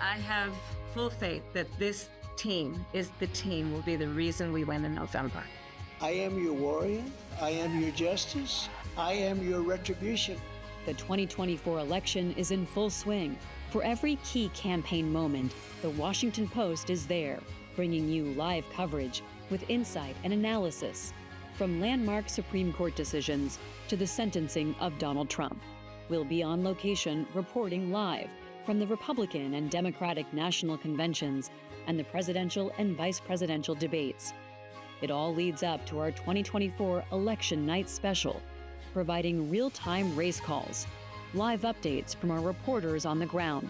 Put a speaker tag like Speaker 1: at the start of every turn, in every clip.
Speaker 1: I have full faith that this team will be the reason we win in November.
Speaker 2: I am your warrior. I am your justice. I am your retribution.
Speaker 3: The 2024 election is in full swing. For every key campaign moment, the Washington Post is there, bringing you live coverage with insight and analysis. From landmark Supreme Court decisions to the sentencing of Donald Trump. We'll be on location reporting live from the Republican and Democratic national conventions and the presidential and vice presidential debates. It all leads up to our 2024 Election Night Special, providing real-time race calls, live updates from our reporters on the ground,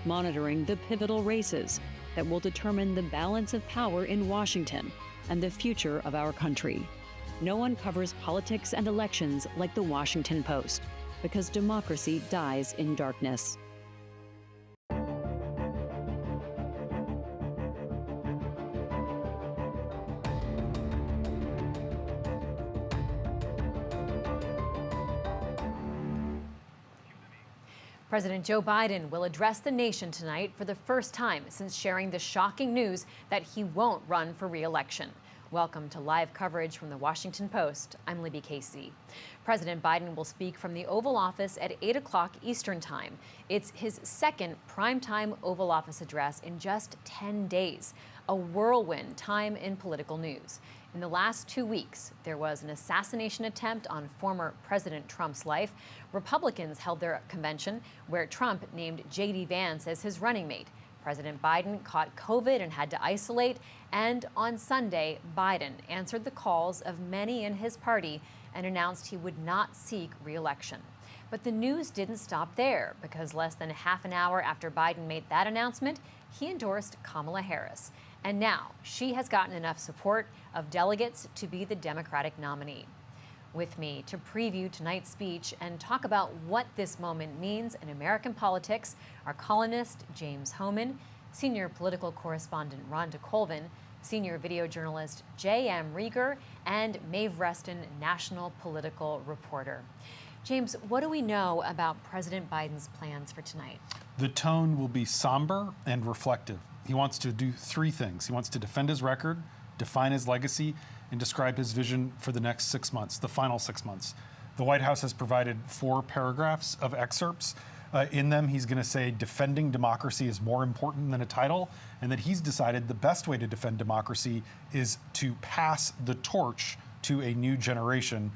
Speaker 3: monitoring the pivotal races that will determine the balance of power in Washington and the future of our country. No one covers politics and elections like the Washington Post, because democracy dies in darkness.
Speaker 4: President Joe Biden will address the nation tonight for the first time since sharing the shocking news that he won't run for re-election. Welcome to live coverage from the Washington Post. I'm Libby Casey. President Biden will speak from the Oval Office at 8 o'clock Eastern Time. It's his second primetime Oval Office address in just 10 days, a whirlwind time in political news. In the last 2 weeks, there was an assassination attempt on former President Trump's life. Republicans held their convention where Trump named J.D. Vance as his running mate. President Biden caught COVID and had to isolate. And on Sunday, Biden answered the calls of many in his party and announced he would not seek re-election. But the news didn't stop there, because less than half an hour after Biden made that announcement, he endorsed Kamala Harris. And now she has gotten enough support of delegates to be the Democratic nominee. With me to preview tonight's speech and talk about what this moment means in American politics are columnist James Hohmann, senior political correspondent Rhonda Colvin, senior video journalist J.M. Rieger, and Maeve Reston, national political reporter. James, what do we know about President Biden's plans for tonight?
Speaker 5: The tone will be somber and reflective. He wants to do three things. He wants to defend his record, define his legacy, and describe his vision for the next 6 months, the final 6 months. The White House has provided 4 paragraphs of excerpts. In them, he's going to say defending democracy is more important than a title, and that he's decided the best way to defend democracy is to pass the torch to a new generation.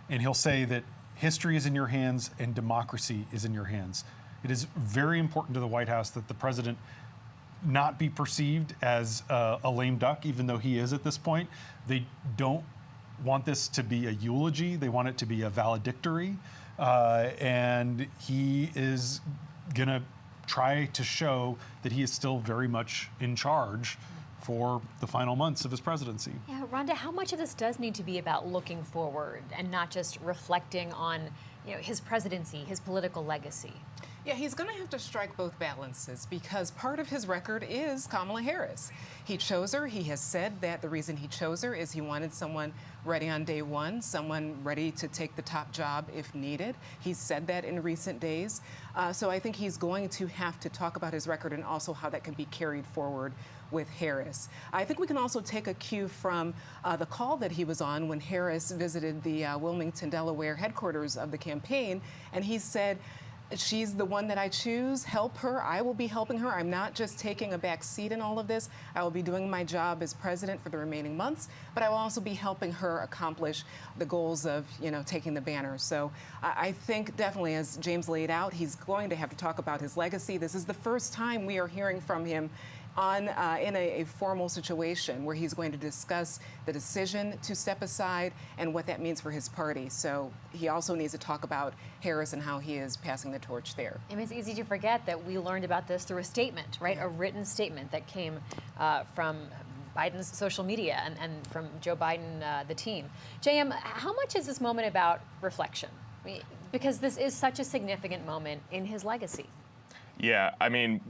Speaker 5: And he'll say that history is in your hands and democracy is in your hands. It is very important to the White House that the president not be perceived as a lame duck, even though he is at this point. They don't want this to be a eulogy. They want it to be a valedictory. And he is going to try to show that he is still very much in charge for the final months of his presidency.
Speaker 4: Yeah, Rhonda, how much of this does need to be about looking forward and not just reflecting on, his presidency, his political legacy?
Speaker 6: Yeah, he's going to have to strike both balances, because part of his record is Kamala Harris. He chose her. He has said that the reason he chose her is he wanted someone ready on day one, someone ready to take the top job if needed. He's said that in recent days. So I think he's going to have to talk about his record and also how that can be carried forward with Harris. I think we can also take a cue from the call that he was on when Harris visited the Wilmington, Delaware headquarters of the campaign, and he said, she's the one that I choose. Help her. I will be helping her. I'm not just taking a back seat in all of this. I will be doing my job as president for the remaining months, but I will also be helping her accomplish the goals of, taking the banner. So I think definitely, as James laid out, he's going to have to talk about his legacy. This is the first time we are hearing from him in a formal situation where he's going to discuss the decision to step aside and what that means for his party. So he also needs to talk about Harris and how he is passing the torch there.
Speaker 4: I mean, it's easy to forget that we learned about this through a statement, right? A written statement that came from Biden's social media and from Joe Biden, the team. JM, how much is this moment about reflection? Because this is such a significant moment in his legacy.
Speaker 7: Yeah, I mean,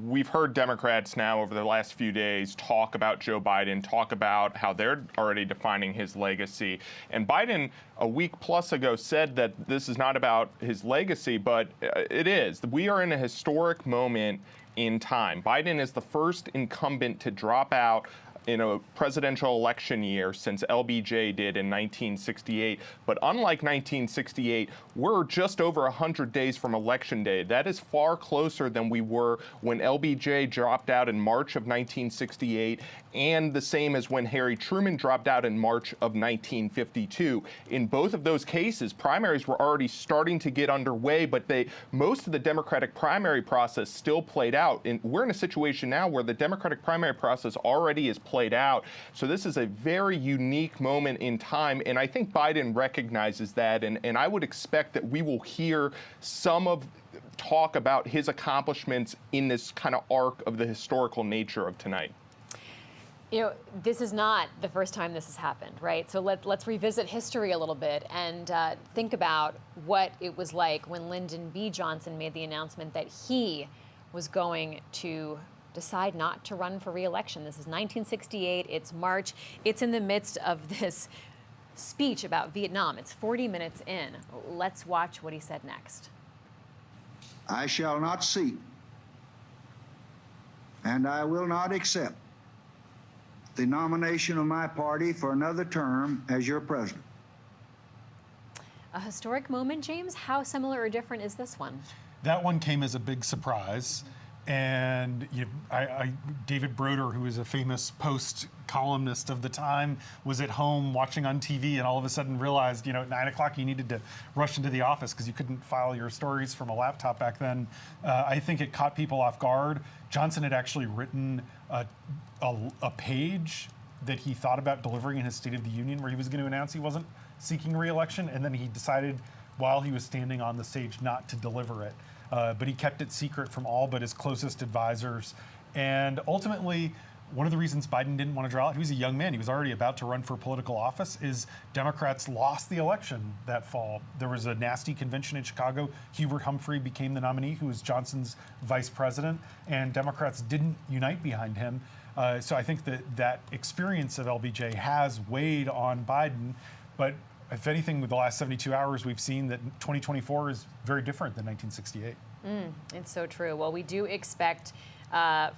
Speaker 7: we've heard Democrats now over the last few days talk about Joe Biden, talk about how they're already defining his legacy. And Biden, a week plus ago, said that this is not about his legacy, but it is. We are in a historic moment in time. Biden is the first incumbent to drop out in a presidential election year since LBJ did in 1968. But unlike 1968, we're just over 100 days from Election Day. That is far closer than we were when LBJ dropped out in March of 1968, and the same as when Harry Truman dropped out in March of 1952. In both of those cases, primaries were already starting to get underway, but most of the Democratic primary process still played out. And we're in a situation now where the Democratic primary process already is played out. So this is a very unique moment in time, and I think Biden recognizes that, and I would expect that we will hear some of talk about his accomplishments in this kind of arc of the historical nature of tonight.
Speaker 4: You know, this is not the first time this has happened, right? So let's revisit history a little bit and think about what it was like when Lyndon B. Johnson made the announcement that he was going to decide not to run for re-election. This is 1968, it's March, it's in the midst of this speech about Vietnam. It's 40 minutes in. Let's watch what he said next.
Speaker 2: I shall not seek, and I will not accept the nomination of my party for another term as your president.
Speaker 4: A historic moment, James. How similar or different is this one?
Speaker 5: That one came as a big surprise. And David Broder, who is a famous Post columnist of the time, was at home watching on TV and all of a sudden realized, at 9 o'clock you needed to rush into the office because you couldn't file your stories from a laptop back then. I think it caught people off guard. Johnson had actually written a page that he thought about delivering in his State of the Union where he was going to announce he wasn't seeking re-election, and then he decided while he was standing on the stage not to deliver it. But he kept it secret from all but his closest advisors. And ultimately, one of the reasons Biden didn't want to draw out, he was a young man, he was already about to run for political office, is Democrats lost the election that fall. There was a nasty convention in Chicago. Hubert Humphrey became the nominee, who was Johnson's vice president, and Democrats didn't unite behind him. So I think that experience of LBJ has weighed on Biden, but if anything, with the last 72 hours, we've seen that 2024 is very different than 1968.
Speaker 4: It's so true. Well, we do expect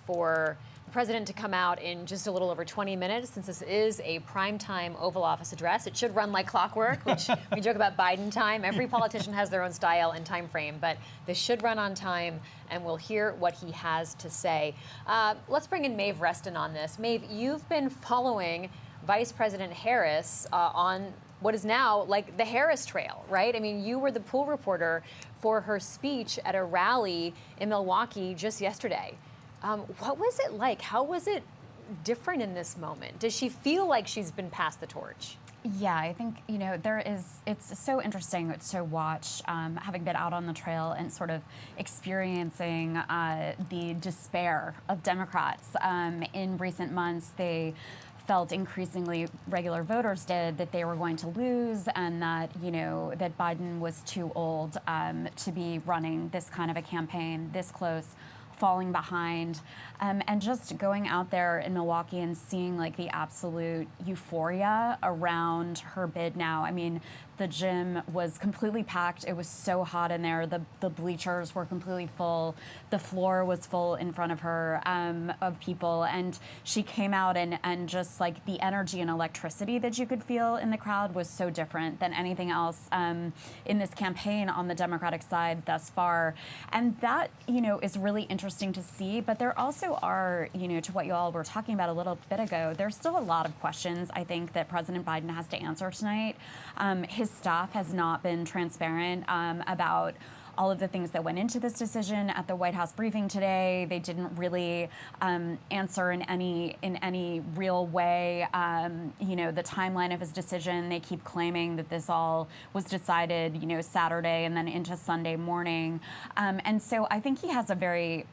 Speaker 4: for the president to come out in just a little over 20 minutes, since this is a primetime Oval Office address. It should run like clockwork, which we joke about Biden time. Every politician has their own style and time frame, but this should run on time, and we'll hear what he has to say. Let's bring in Maeve Reston on this. Maeve, you've been following Vice President Harris on what is now like the Harris Trail, right? I mean, you were the pool reporter for her speech at a rally in Milwaukee just yesterday. What was it like? How was it different in this moment? Does she feel like she's been passed the torch?
Speaker 8: Yeah, I think, it's so interesting to watch, having been out on the trail and sort of experiencing the despair of Democrats. In recent months, they felt increasingly, regular voters did, that they were going to lose, and that, that Biden was too old to be running this kind of a campaign this close, falling behind, and just going out there in Milwaukee and seeing like the absolute euphoria around her bid now. I mean, the gym was completely packed. It was so hot in there. The bleachers were completely full. The floor was full in front of her of people. And she came out and just like the energy and electricity that you could feel in the crowd was so different than anything else in this campaign on the Democratic side thus far. And that, is really interesting to see. But there also are, to what you all were talking about a little bit ago, there's still a lot of questions, I think, that President Biden has to answer tonight. His staff has not been transparent about all of the things that went into this decision at the White House briefing today. They didn't really answer in any real way, the timeline of his decision. They keep claiming that this all was decided, Saturday and then into Sunday morning. And so I think he has a very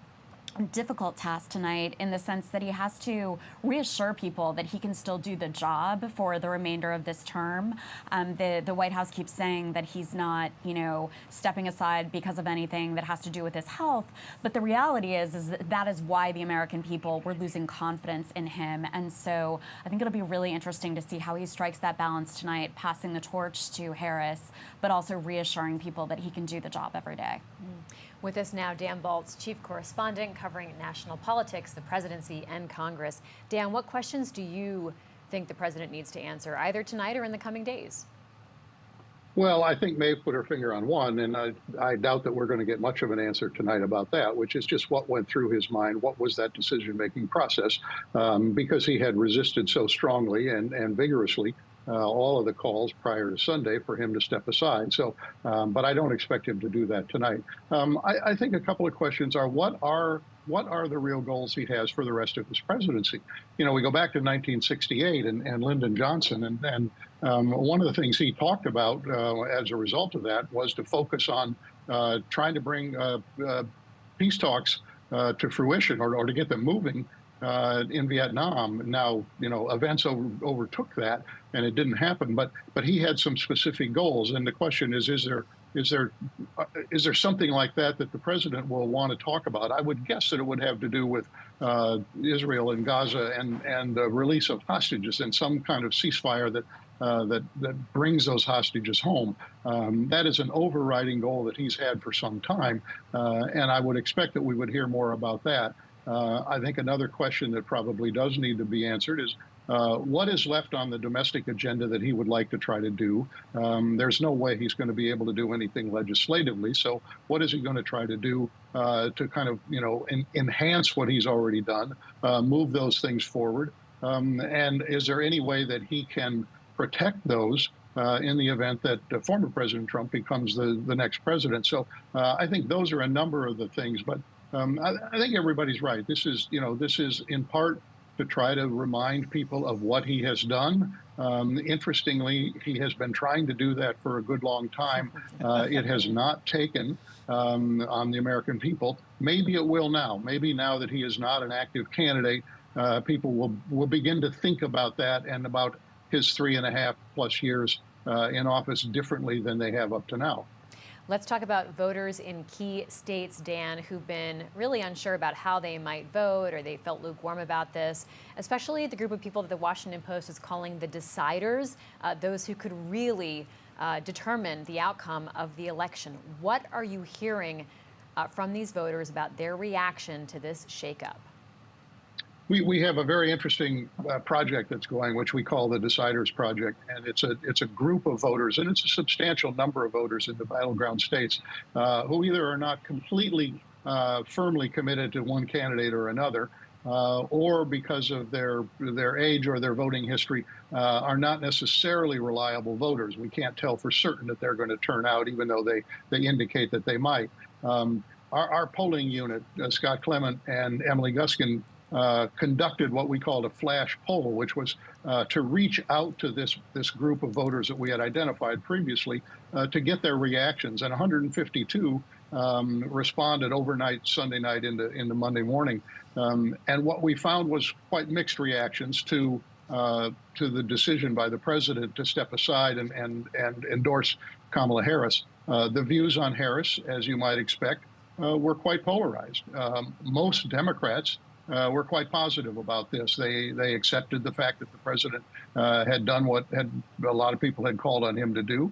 Speaker 8: difficult task tonight in the sense that he has to reassure people that he can still do the job for the remainder of this term. The White House keeps saying that he's not, stepping aside because of anything that has to do with his health. But the reality is that is why the American people were losing confidence in him. And so I think it'll be really interesting to see how he strikes that balance tonight, passing the torch to Harris, but also reassuring people that he can do the job every day.
Speaker 4: With us now, Dan Baltz, chief correspondent covering national politics, the presidency, and Congress. Dan, what questions do you think the president needs to answer, either tonight or in the coming days?
Speaker 9: Well, I think Maeve put her finger on one, and I doubt that we're going to get much of an answer tonight about that, which is just what went through his mind. What was that decision-making process? Because he had resisted so strongly and vigorously all of the calls prior to Sunday for him to step aside. So, but I don't expect him to do that tonight. I think a couple of questions are, what are the real goals he has for the rest of his presidency? You know, we go back to 1968 and Lyndon Johnson, and one of the things he talked about as a result of that was to focus on trying to bring peace talks to fruition or to get them moving in Vietnam. Now, you know, events overtook that, and it didn't happen. But he had some specific goals, and the question is there something like that the president will want to talk about? I would guess that it would have to do with Israel and Gaza and the release of hostages and some kind of ceasefire that brings those hostages home. That is an overriding goal that he's had for some time, and I would expect that we would hear more about that. I think another question that probably does need to be answered is what is left on the domestic agenda that he would like to try to do. There's no way he's going to be able to do anything legislatively. So what is he going to try to do to kind of, you know, enhance what he's already done, move those things forward? And is there any way that he can protect those in the event that former President Trump becomes the next president? So I think those are a number of the things. But I think everybody's right. This is in part to try to remind people of what he has done. Interestingly, he has been trying to do that for a good long time. It has not taken on the American people. Maybe it will now. Maybe now that he is not an active candidate, people will begin to think about that and about his 3.5+ years in office differently than they have up to now.
Speaker 4: Let's talk about voters in key states, Dan, who've been really unsure about how they might vote, or they felt lukewarm about this, especially the group of people that the Washington Post is calling the deciders, those who could really determine the outcome of the election. What are you hearing from these voters about their reaction to this shakeup?
Speaker 9: We have a very interesting project that's going, which we call the Deciders Project, and it's a group of voters, and it's a substantial number of voters in the battleground states who either are not completely firmly committed to one candidate or another, or because of their age or their voting history, are not necessarily reliable voters. We can't tell for certain that they're going to turn out, even though they indicate that they might. Our polling unit, Scott Clement and Emily Guskin, conducted what we called a flash poll, which was to reach out to this group of voters that we had identified previously to get their reactions. And 152 responded overnight, Sunday night into Monday morning. And what we found was quite mixed reactions to the decision by the president to step aside and endorse Kamala Harris. The views on Harris, as you might expect, were quite polarized. Most Democrats were quite positive about this. They accepted the fact that the president had done what a lot of people had called on him to do.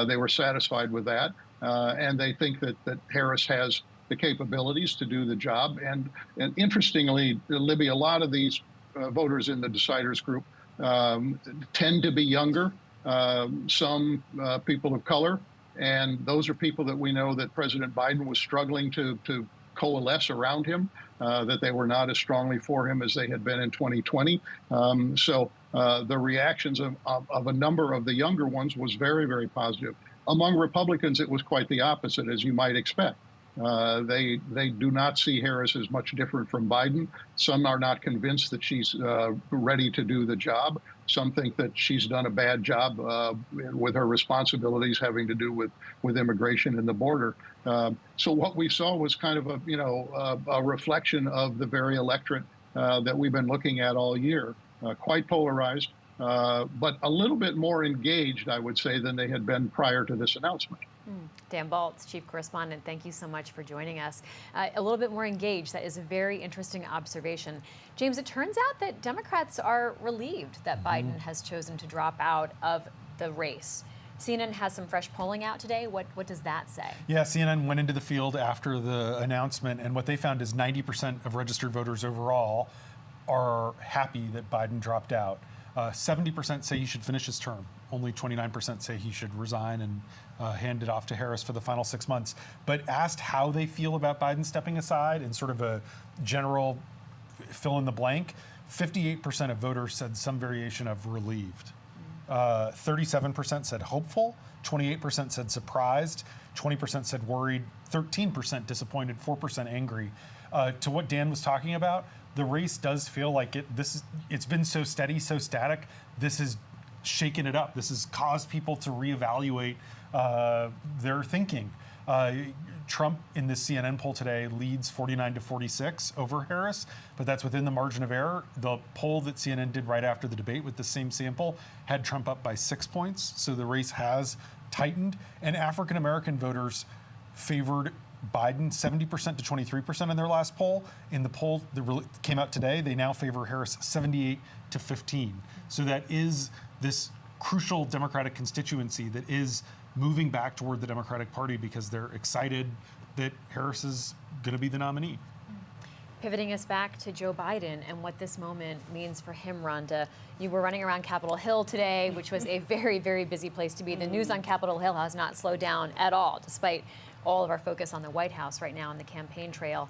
Speaker 9: They were satisfied with that, and they think that Harris has the capabilities to do the job. And interestingly, Libby, a lot of these voters in the Deciders group tend to be younger, some people of color, and those are people that we know that President Biden was struggling to coalesce around him, that they were not as strongly for him as they had been in 2020. So the reactions of a number of the younger ones was very, very positive. Among Republicans, it was quite the opposite, as you might expect. They do not see Harris as much different from Biden. Some are not convinced that she's ready to do the job. Some think that she's done a bad job with her responsibilities having to do with immigration and the border. So what we saw was kind of a reflection of the very electorate that we've been looking at all year, quite polarized, but a little bit more engaged, I would say, than they had been prior to this announcement.
Speaker 4: Dan Baltz, chief correspondent, thank you so much for joining us. A little bit more engaged. That is a very interesting observation. James, it turns out that Democrats are relieved that Biden has chosen to drop out of the race. CNN has some fresh polling out today. What does that say?
Speaker 5: Yeah, CNN went into the field after the announcement, and what they found is 90% of registered voters overall are happy that Biden dropped out. 70% say he should finish his term. Only 29% say he should resign and hand it off to Harris for the final 6 months. But asked how they feel about Biden stepping aside in sort of a general fill in the blank, 58% of voters said some variation of relieved. 37% said hopeful, 28% said surprised, 20% said worried, 13% disappointed, 4% angry. To what Dan was talking about, the race does feel like it's been so steady, so static. This has shaken it up. This has caused people to reevaluate their thinking. Trump in this CNN poll today leads 49-46 over Harris, but that's within the margin of error. The poll that CNN did right after the debate with the same sample had Trump up by 6 points, so the race has tightened. And African American voters favored Biden 70% to 23% in their last poll. In the poll that came out today, they now favor Harris 78-15. So that is this crucial Democratic constituency that is moving back toward the Democratic Party because they're excited that Harris is going to be the nominee.
Speaker 4: Pivoting us back to Joe Biden and what this moment means for him, Rhonda. You were running around Capitol Hill today, which was a very, very busy place to be. The news on Capitol Hill has not slowed down at all, despite all of our focus on the White House right now on the campaign trail.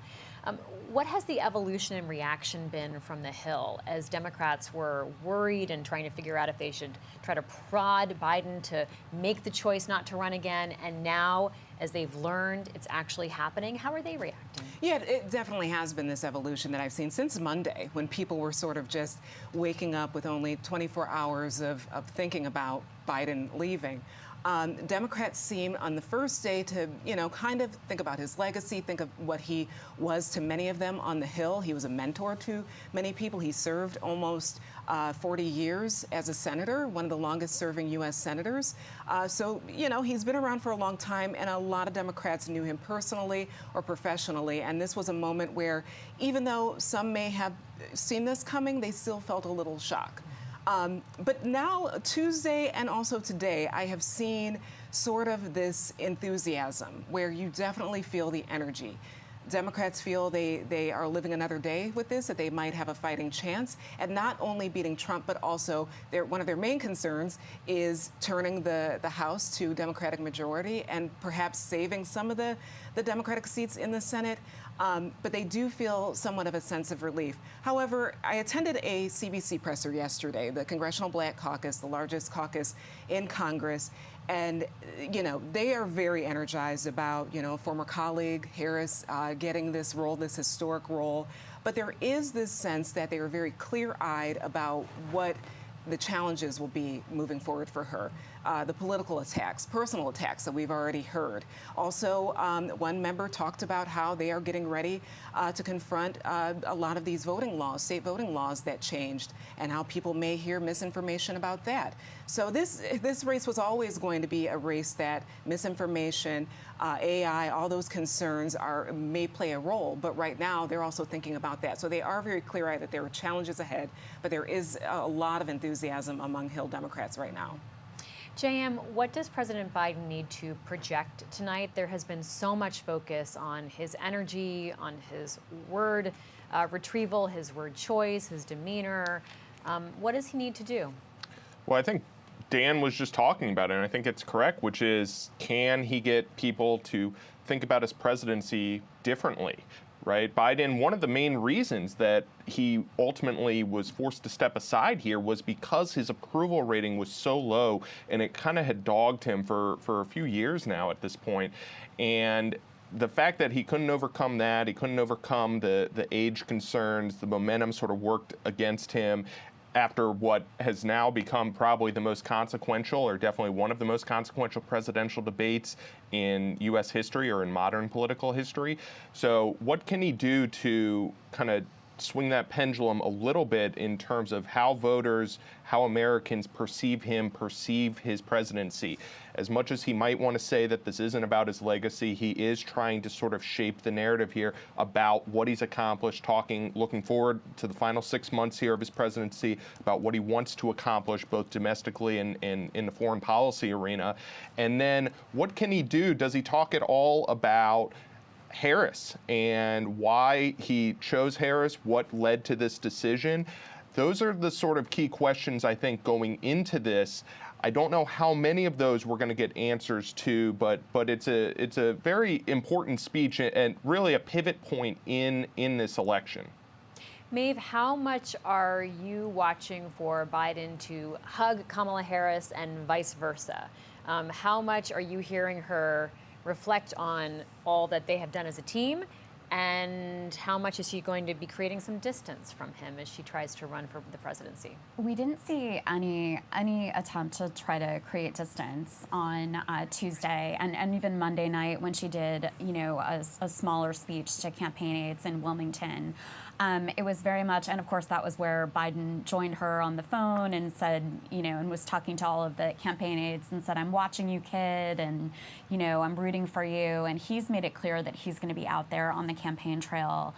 Speaker 4: What has the evolution and reaction been from the Hill as Democrats were worried and trying to figure out if they should try to prod Biden to make the choice not to run again, and now, as they've learned it's actually happening, how are they reacting?
Speaker 6: Yeah, it definitely has been this evolution that I've seen since Monday, when people were sort of just waking up with only 24 hours of thinking about Biden leaving. Democrats seem on the first day to, kind of think about his legacy, think of what he was to many of them on the Hill. He was a mentor to many people. He served almost 40 years as a senator, one of the longest serving U.S. senators. So, he's been around for a long time, and a lot of Democrats knew him personally or professionally. And this was a moment where, even though some may have seen this coming, they still felt a little shock. But now, Tuesday and also today, I have seen sort of this enthusiasm where you definitely feel the energy. Democrats feel they are living another day with this, that they might have a fighting chance at not only beating Trump, but also one of their main concerns is turning the House to Democratic majority and perhaps saving some of the Democratic seats in the Senate. But they do feel somewhat of a sense of relief. However, I attended a CBC presser yesterday, the Congressional Black Caucus, the largest caucus in Congress. And, they are very energized about, former colleague Harris getting this role, this historic role. But there is this sense that they are very clear-eyed about what the challenges will be moving forward for her. The political attacks, personal attacks that we've already heard. Also, one member talked about how they are getting ready to confront a lot of these voting laws, state voting laws that changed, and how people may hear misinformation about that. So this race was always going to be a race that misinformation, AI, all those concerns may play a role, but right now they're also thinking about that. So they are very clear-eyed that there are challenges ahead, but there is a lot of enthusiasm among Hill Democrats right now.
Speaker 4: JM, what does President Biden need to project tonight? There has been so much focus on his energy, on his word retrieval, his word choice, his demeanor. What does he need to do?
Speaker 7: Well, I think Dan was just talking about it, and I think it's correct, which is, can he get people to think about his presidency differently? Right? Biden, one of the main reasons that he ultimately was forced to step aside here was because his approval rating was so low, and it kind of had dogged him for a few years now at this point. And the fact that he couldn't overcome that, he couldn't overcome the age concerns, the momentum sort of worked against him after what has now become probably the most consequential, or definitely one of the most consequential presidential debates in U.S. history or in modern political history. So what can he do to kind of swing that pendulum a little bit in terms of how voters, how Americans perceive him, perceive his presidency. As much as he might want to say that this isn't about his legacy, he is trying to sort of shape the narrative here about what he's accomplished, looking forward to the final 6 months here of his presidency, about what he wants to accomplish both domestically and in the foreign policy arena. And then what can he do? Does he talk at all about Harris and why he chose Harris, what led to this decision? Those are the sort of key questions, I think, going into this. I don't know how many of those we're going to get answers to, but it's a very important speech and really a pivot point in this election.
Speaker 4: Maeve, how much are you watching for Biden to hug Kamala Harris and vice versa? How much are you hearing her reflect on all that they have done as a team? And how much is she going to be creating some distance from him as she tries to run for the presidency?
Speaker 8: We didn't see any attempt to try to create distance on Tuesday and even Monday night when she did, a smaller speech to campaign aides in Wilmington. It was very much, and of course that was where Biden joined her on the phone and said, and was talking to all of the campaign aides and said, "I'm watching you, kid, and, I'm rooting for you." And he's made it clear that he's going to be out there on the campaign trail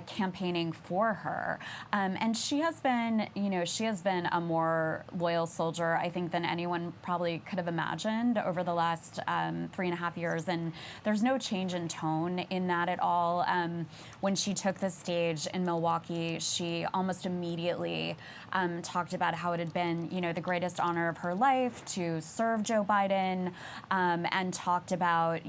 Speaker 8: campaigning for her. And she has been, a more loyal soldier, I think, than anyone probably could have imagined over the last 3.5 years. And there's no change in tone in that at all. When she took the stage in Milwaukee, she almost immediately talked about how it had been, the greatest honor of her life to serve Joe Biden, and talked about,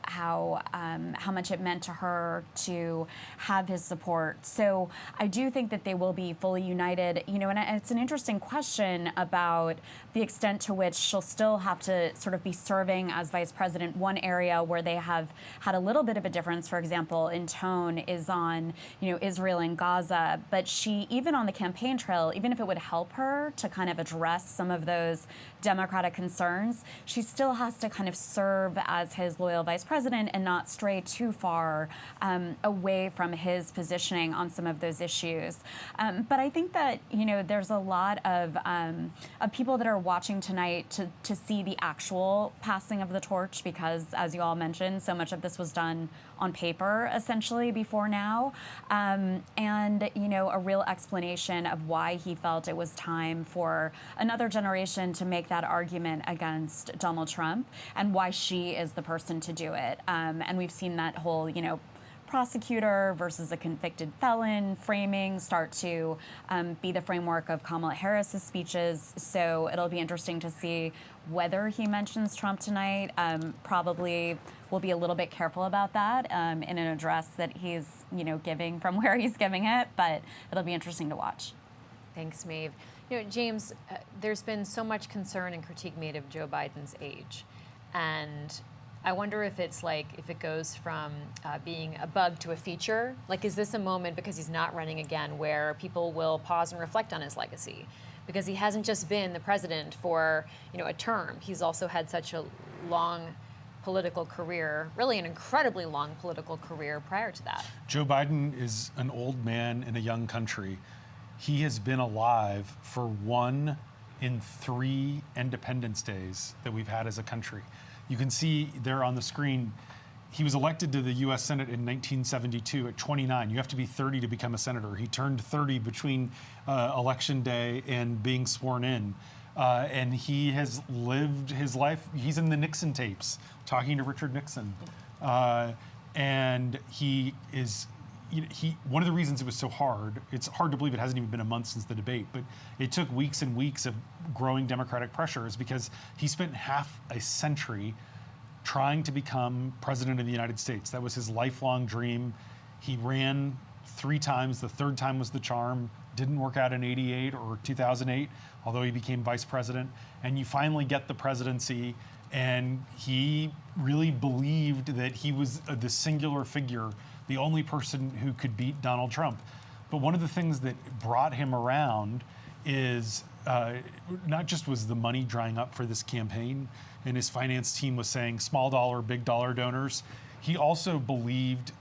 Speaker 8: how much it meant to her to have his support. So I do think that they will be fully united, and it's an interesting question about the extent to which she'll still have to sort of be serving as vice president. One area where they have had a little bit of a difference, for example, in tone is on, Israel and Gaza. But she, even on the campaign trail, even if it would help her to kind of address some of those Democratic concerns, she still has to kind of serve as his loyal vice president and not stray too far away from his positioning on some of those issues. But I think that, there's a lot of people that are watching tonight to see the actual passing of the torch, because, as you all mentioned, so much of this was done on paper, essentially, before now. And, a real explanation of why he felt it was time for another generation to make that argument against Donald Trump and why she is the person to do it. And we've seen that whole, prosecutor versus a convicted felon framing start to be the framework of Kamala Harris's speeches. So it'll be interesting to see whether he mentions Trump tonight. Probably will be a little bit careful about that in an address that he's, giving from where he's giving it, but it'll be interesting to watch.
Speaker 4: Thanks, Maeve. James, there's been so much concern and critique made of Joe Biden's age. And I wonder if it's if it goes from being a bug to a feature. Is this a moment, because he's not running again, where people will pause and reflect on his legacy? Because he hasn't just been the president for, a term. He's also had such a long political career, really an incredibly long political career prior to that.
Speaker 5: Joe Biden is an old man in a young country. He has been alive for 1 in 3 Independence Days that we've had as a country. You can see there on the screen, he was elected to the U.S. Senate in 1972 at 29. You have to be 30 to become a senator. He turned 30 between Election Day and being sworn in. And he has lived his life. He's in the Nixon tapes, talking to Richard Nixon. And he is, one of the reasons it was so hard, it's hard to believe it hasn't even been a month since the debate, but it took weeks and weeks of growing Democratic pressure, is because he spent half a century trying to become president of the United States. That was his lifelong dream. He ran 3 times. The 3rd time was the charm. Didn't work out in '88 or 2008, although he became vice president. And you finally get the presidency, and he really believed that he was the singular figure, the only person who could beat Donald Trump. But one of the things that brought him around is not just was the money drying up for this campaign, and his finance team was saying small dollar, big dollar donors. He also believed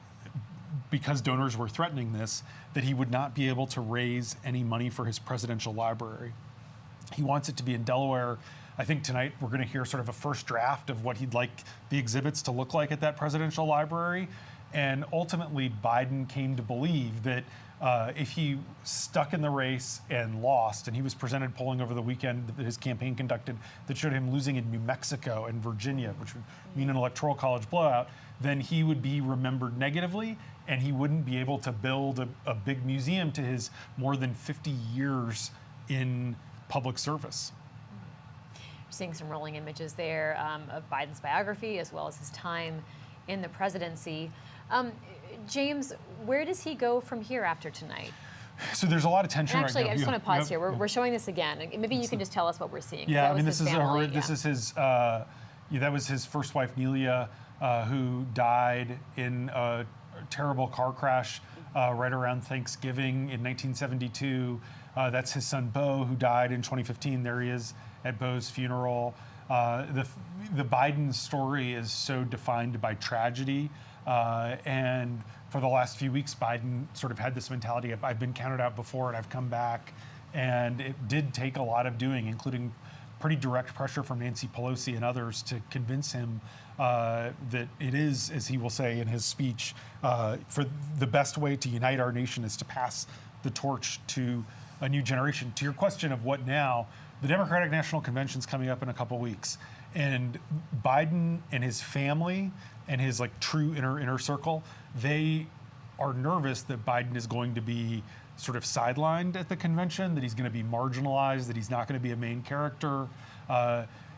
Speaker 5: because donors were threatening this, that he would not be able to raise any money for his presidential library. He wants it to be in Delaware. I think tonight we're going to hear sort of a first draft of what he'd like the exhibits to look like at that presidential library. And ultimately, Biden came to believe that if he stuck in the race and lost, and he was presented polling over the weekend that his campaign conducted that showed him losing in New Mexico and Virginia, which would mean an electoral college blowout, then he would be remembered negatively, and he wouldn't be able to build a big museum to his more than 50 years in public service.
Speaker 4: Seeing some rolling images there of Biden's biography as well as his time in the presidency. James, where does he go from here after tonight?
Speaker 5: So there's a lot of tension
Speaker 4: Actually,
Speaker 5: right now.
Speaker 4: I just want to pause here. We're showing this again. Maybe you can just tell us what we're seeing.
Speaker 5: Yeah, I mean, this is his. That was his first wife, Nelia, who died in a terrible car crash right around Thanksgiving in 1972. That's his son, Beau, who died in 2015. There he is at Beau's funeral. The Biden story is so defined by tragedy. And for the last few weeks, Biden sort of had this mentality of, I've been counted out before and I've come back. And it did take a lot of doing, including pretty direct pressure from Nancy Pelosi and others to convince him that it is, as he will say in his speech, for the best way to unite our nation is to pass the torch to a new generation. To your question of what now, the Democratic National Convention's coming up in a couple weeks. And Biden and his family and his true inner circle, they are nervous that Biden is going to be sort of sidelined at the convention, that he's going to be marginalized, that he's not going to be a main character.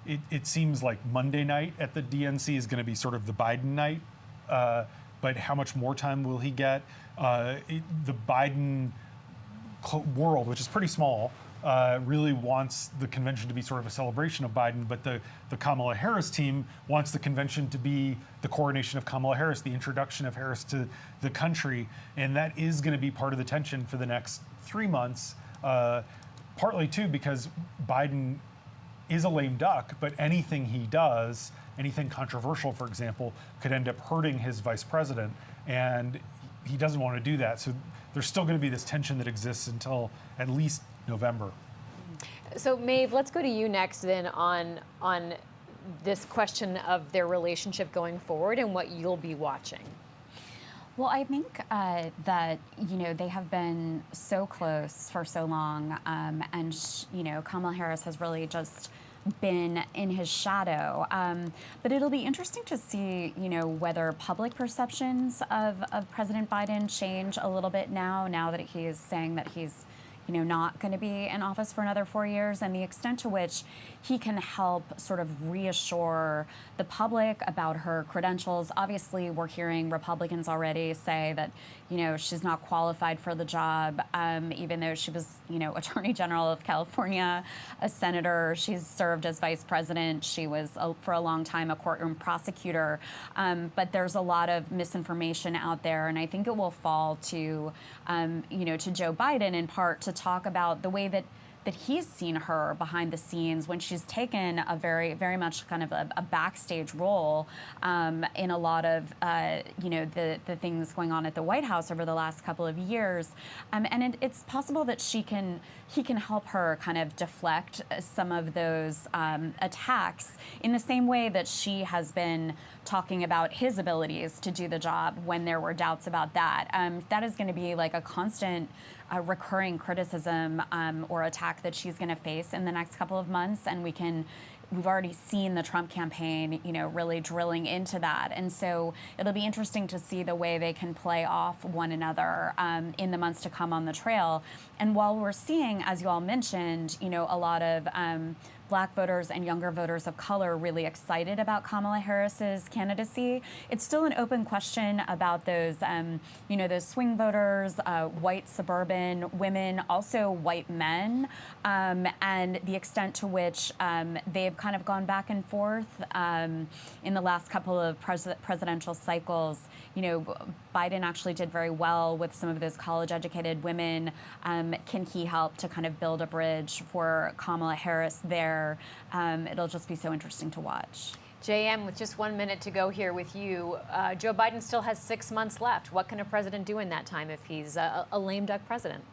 Speaker 5: It seems like Monday night at the DNC is going to be sort of the Biden night, but how much more time will he get? The Biden world, which is pretty small, really wants the convention to be sort of a celebration of Biden, but the Kamala Harris team wants the convention to be the coronation of Kamala Harris, the introduction of Harris to the country, and that is going to be part of the tension for the next 3 months, partly too because Biden is a lame duck, but anything he does, anything controversial, for example, could end up hurting his vice president, and he doesn't want to do that. So there's still going to be this tension that exists until at least November.
Speaker 4: So Maeve, let's go to you next then on this question of their relationship going forward and what you'll be watching.
Speaker 8: Well, I think that, they have been so close for so long, and, Kamala Harris has really just been in his shadow. But it'll be interesting to see, whether public perceptions of President Biden change a little bit now that he is saying that he's not going to be in office for another 4 years, and the extent to which he can help sort of reassure the public about her credentials. Obviously, we're hearing Republicans already say that, she's not qualified for the job, even though she was, Attorney General of California, a senator. She's served as vice president. She was, for a long time, a courtroom prosecutor. But there's a lot of misinformation out there, and I think it will fall to, to Joe Biden in part to talk about the way that he's seen her behind the scenes when she's taken a very, very much kind of a backstage role in a lot of, the things going on at the White House over the last couple of years. And it's possible that he can help her kind of deflect some of those attacks in the same way that she has been talking about his abilities to do the job when there were doubts about that. That is going to be like a constant recurring criticism or attack that she's going to face in the next couple of months, and we've already seen the Trump campaign, really drilling into that. And so it'll be interesting to see the way they can play off one another in the months to come on the trail. And while we're seeing, as you all mentioned, a lot of Black voters and younger voters of color really excited about Kamala Harris's candidacy, it's still an open question about those, those swing voters, white suburban women, also white men, and the extent to which they've kind of gone back and forth in the last couple of presidential cycles. Biden actually did very well with some of those college-educated women. Can he help to kind of build a bridge for Kamala Harris there? It'll just be so interesting to watch.
Speaker 4: JM, with just 1 minute to go here with you, Joe Biden still has 6 months left. What can a president do in that time if he's a lame duck president?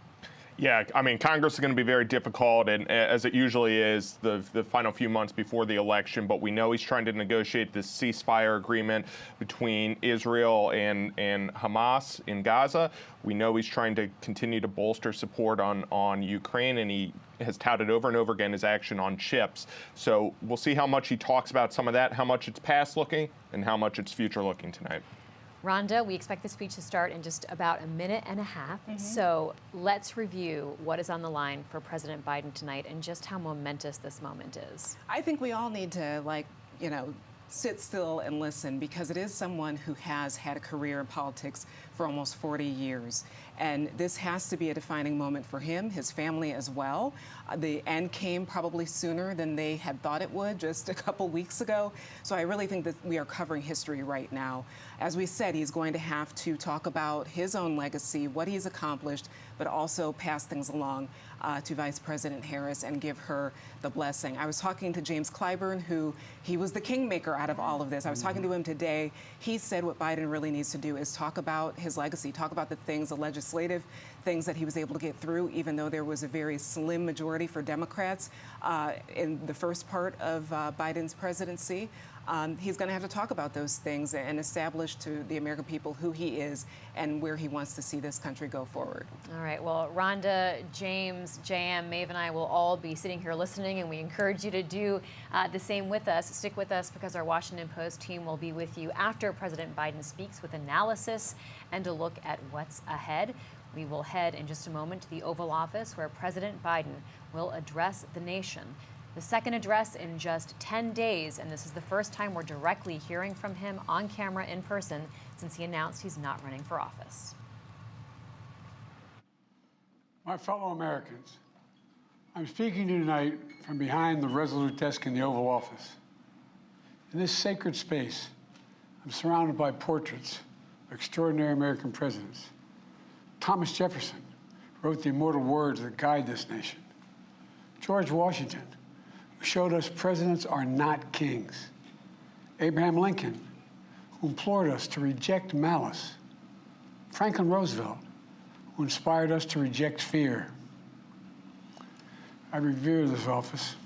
Speaker 7: Yeah, I mean, Congress is going to be very difficult, and as it usually is, the final few months before the election. But we know he's trying to negotiate this ceasefire agreement between Israel and Hamas in Gaza. We know he's trying to continue to bolster support on Ukraine, and he has touted over and over again his action on chips. So we'll see how much he talks about some of that, how much it's past looking, and how much it's future looking tonight.
Speaker 4: Rhonda, we expect the speech to start in just about a minute and a half. So let's review what is on the line for President Biden tonight and just how momentous this moment is.
Speaker 6: I think we all need to, sit still and listen, because it is someone who has had a career in politics for almost 40 years. And this has to be a defining moment for him, his family as well. The end came probably sooner than they had thought it would just a couple weeks ago. So I really think that we are covering history right now. As we said, he's going to have to talk about his own legacy, what he's accomplished, but also pass things along to Vice President Harris and give her the blessing. I was talking to James Clyburn, he was the kingmaker out of all of this. I was talking to him today. He said what Biden really needs to do is talk about his legacy, talk about the things, the legislative things that he was able to get through, even though there was a very slim majority for Democrats in the first part of Biden's presidency. He's going to have to talk about those things and establish to the American people who he is and where he wants to see this country go forward.
Speaker 4: All right. Well, Rhonda, James, JM, Maeve, and I will all be sitting here listening, and we encourage you to do the same with us. Stick with us, because our Washington Post team will be with you after President Biden speaks with analysis and a look at what's ahead. We will head in just a moment to the Oval Office, where President Biden will address the nation. The second address in just 10 days, and this is the first time we're directly hearing from him on camera in person since he announced he's not running for office.
Speaker 10: My fellow Americans, I'm speaking to you tonight from behind the resolute desk in the Oval Office. In this sacred space, I'm surrounded by portraits of extraordinary American presidents. Thomas Jefferson wrote the immortal words that guide this nation. George Washington, who showed us presidents are not kings. Abraham Lincoln, who implored us to reject malice. Franklin Roosevelt, who inspired us to reject fear. I revere this office,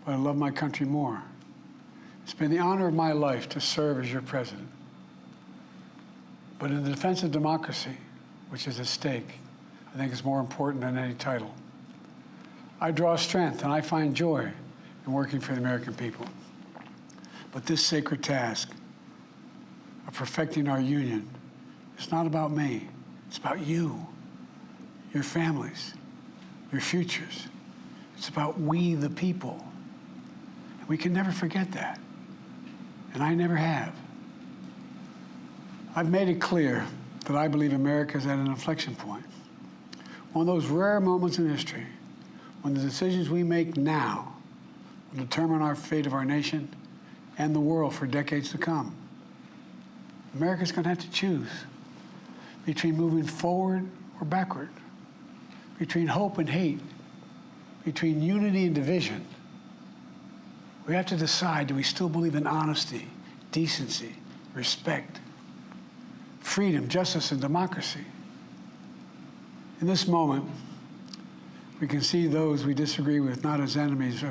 Speaker 10: but I love my country more. It's been the honor of my life to serve as your president. But in the defense of democracy, which is at stake, I think it's more important than any title. I draw strength and I find joy in working for the American people. But this sacred task of perfecting our union is not about me. It's about you, your families, your futures. It's about we, the people. And we can never forget that. And I never have. I've made it clear that I believe America is at an inflection point. One of those rare moments in history when the decisions we make now will determine our fate of our nation and the world for decades to come. America's going to have to choose between moving forward or backward, between hope and hate, between unity and division. We have to decide, do we still believe in honesty, decency, respect, freedom, justice, and democracy? In this moment, we can see those we disagree with not as enemies,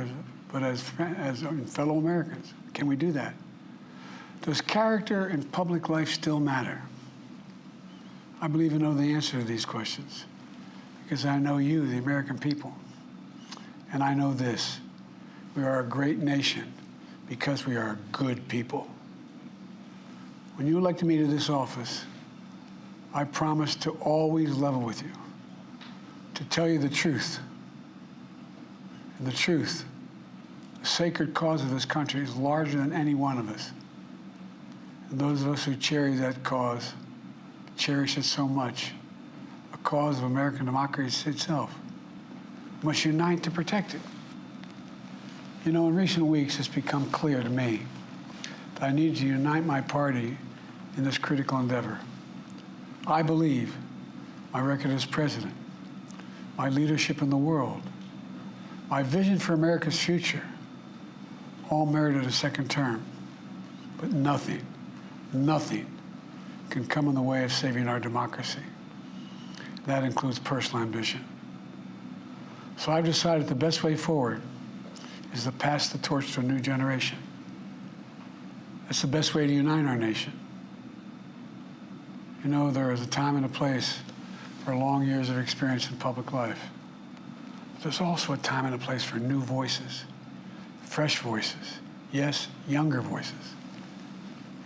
Speaker 10: but as fellow Americans. Can we do that? Does character in public life still matter? I believe I know the answer to these questions because I know you, the American people. And I know this: we are a great nation because we are good people. When you elected me to this office, I promised to always level with you, to tell you the truth. And the truth, the sacred cause of this country, is larger than any one of us. And those of us who cherish that cause cherish it so much. A cause of American democracy itself must unite to protect it. You know, in recent weeks, it's become clear to me that I need to unite my party in this critical endeavor. I believe my record as president, my leadership in the world, my vision for America's future all merited a second term. But nothing, nothing can come in the way of saving our democracy. That includes personal ambition. So I've decided the best way forward is to pass the torch to a new generation. That's the best way to unite our nation. You know, there is a time and a place for long years of experience in public life. But there's also a time and a place for new voices, fresh voices, yes, younger voices.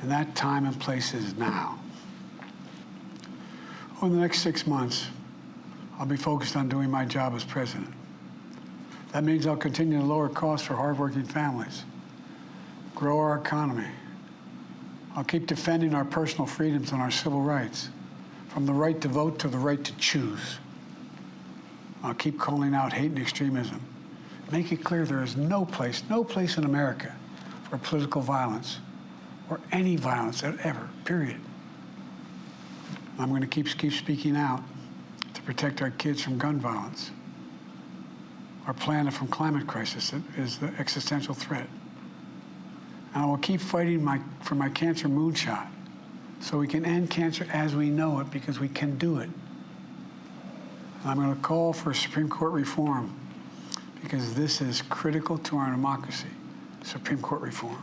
Speaker 10: And that time and place is now. Over the next 6 months, I'll be focused on doing my job as president. That means I'll continue to lower costs for hardworking families, grow our economy. I'll keep defending our personal freedoms and our civil rights, from the right to vote to the right to choose. I'll keep calling out hate and extremism. Make it clear there is no place in America for political violence or any violence ever, period. I'm going to keep speaking out to protect our kids from gun violence, our planet from climate crisis that is the existential threat. And I will keep fighting for my cancer moonshot so we can end cancer as we know it, because we can do it. And I'm going to call for Supreme Court reform because this is critical to our democracy, Supreme Court reform.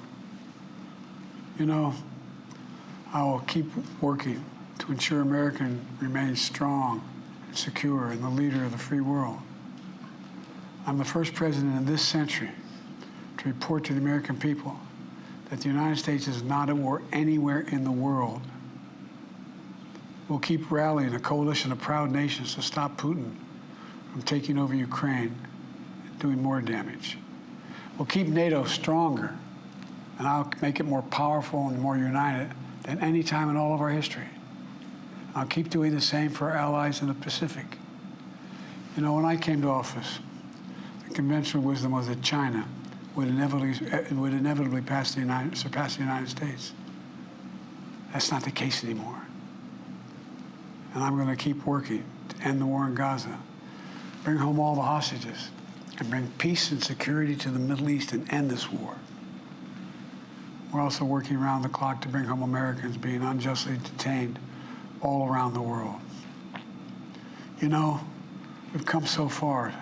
Speaker 10: You know, I will keep working to ensure America remains strong and secure and the leader of the free world. I'm the first president in this century to report to the American people that the United States is not at war anywhere in the world. We'll keep rallying a coalition of proud nations to stop Putin from taking over Ukraine and doing more damage. We'll keep NATO stronger, and I'll make it more powerful and more united than any time in all of our history. I'll keep doing the same for our allies in the Pacific. You know, when I came to office, the conventional wisdom was that China would inevitably surpass the United States. That's not the case anymore. And I'm going to keep working to end the war in Gaza, bring home all the hostages, and bring peace and security to the Middle East and end this war. We're also working around the clock to bring home Americans being unjustly detained all around the world. You know, we've come so far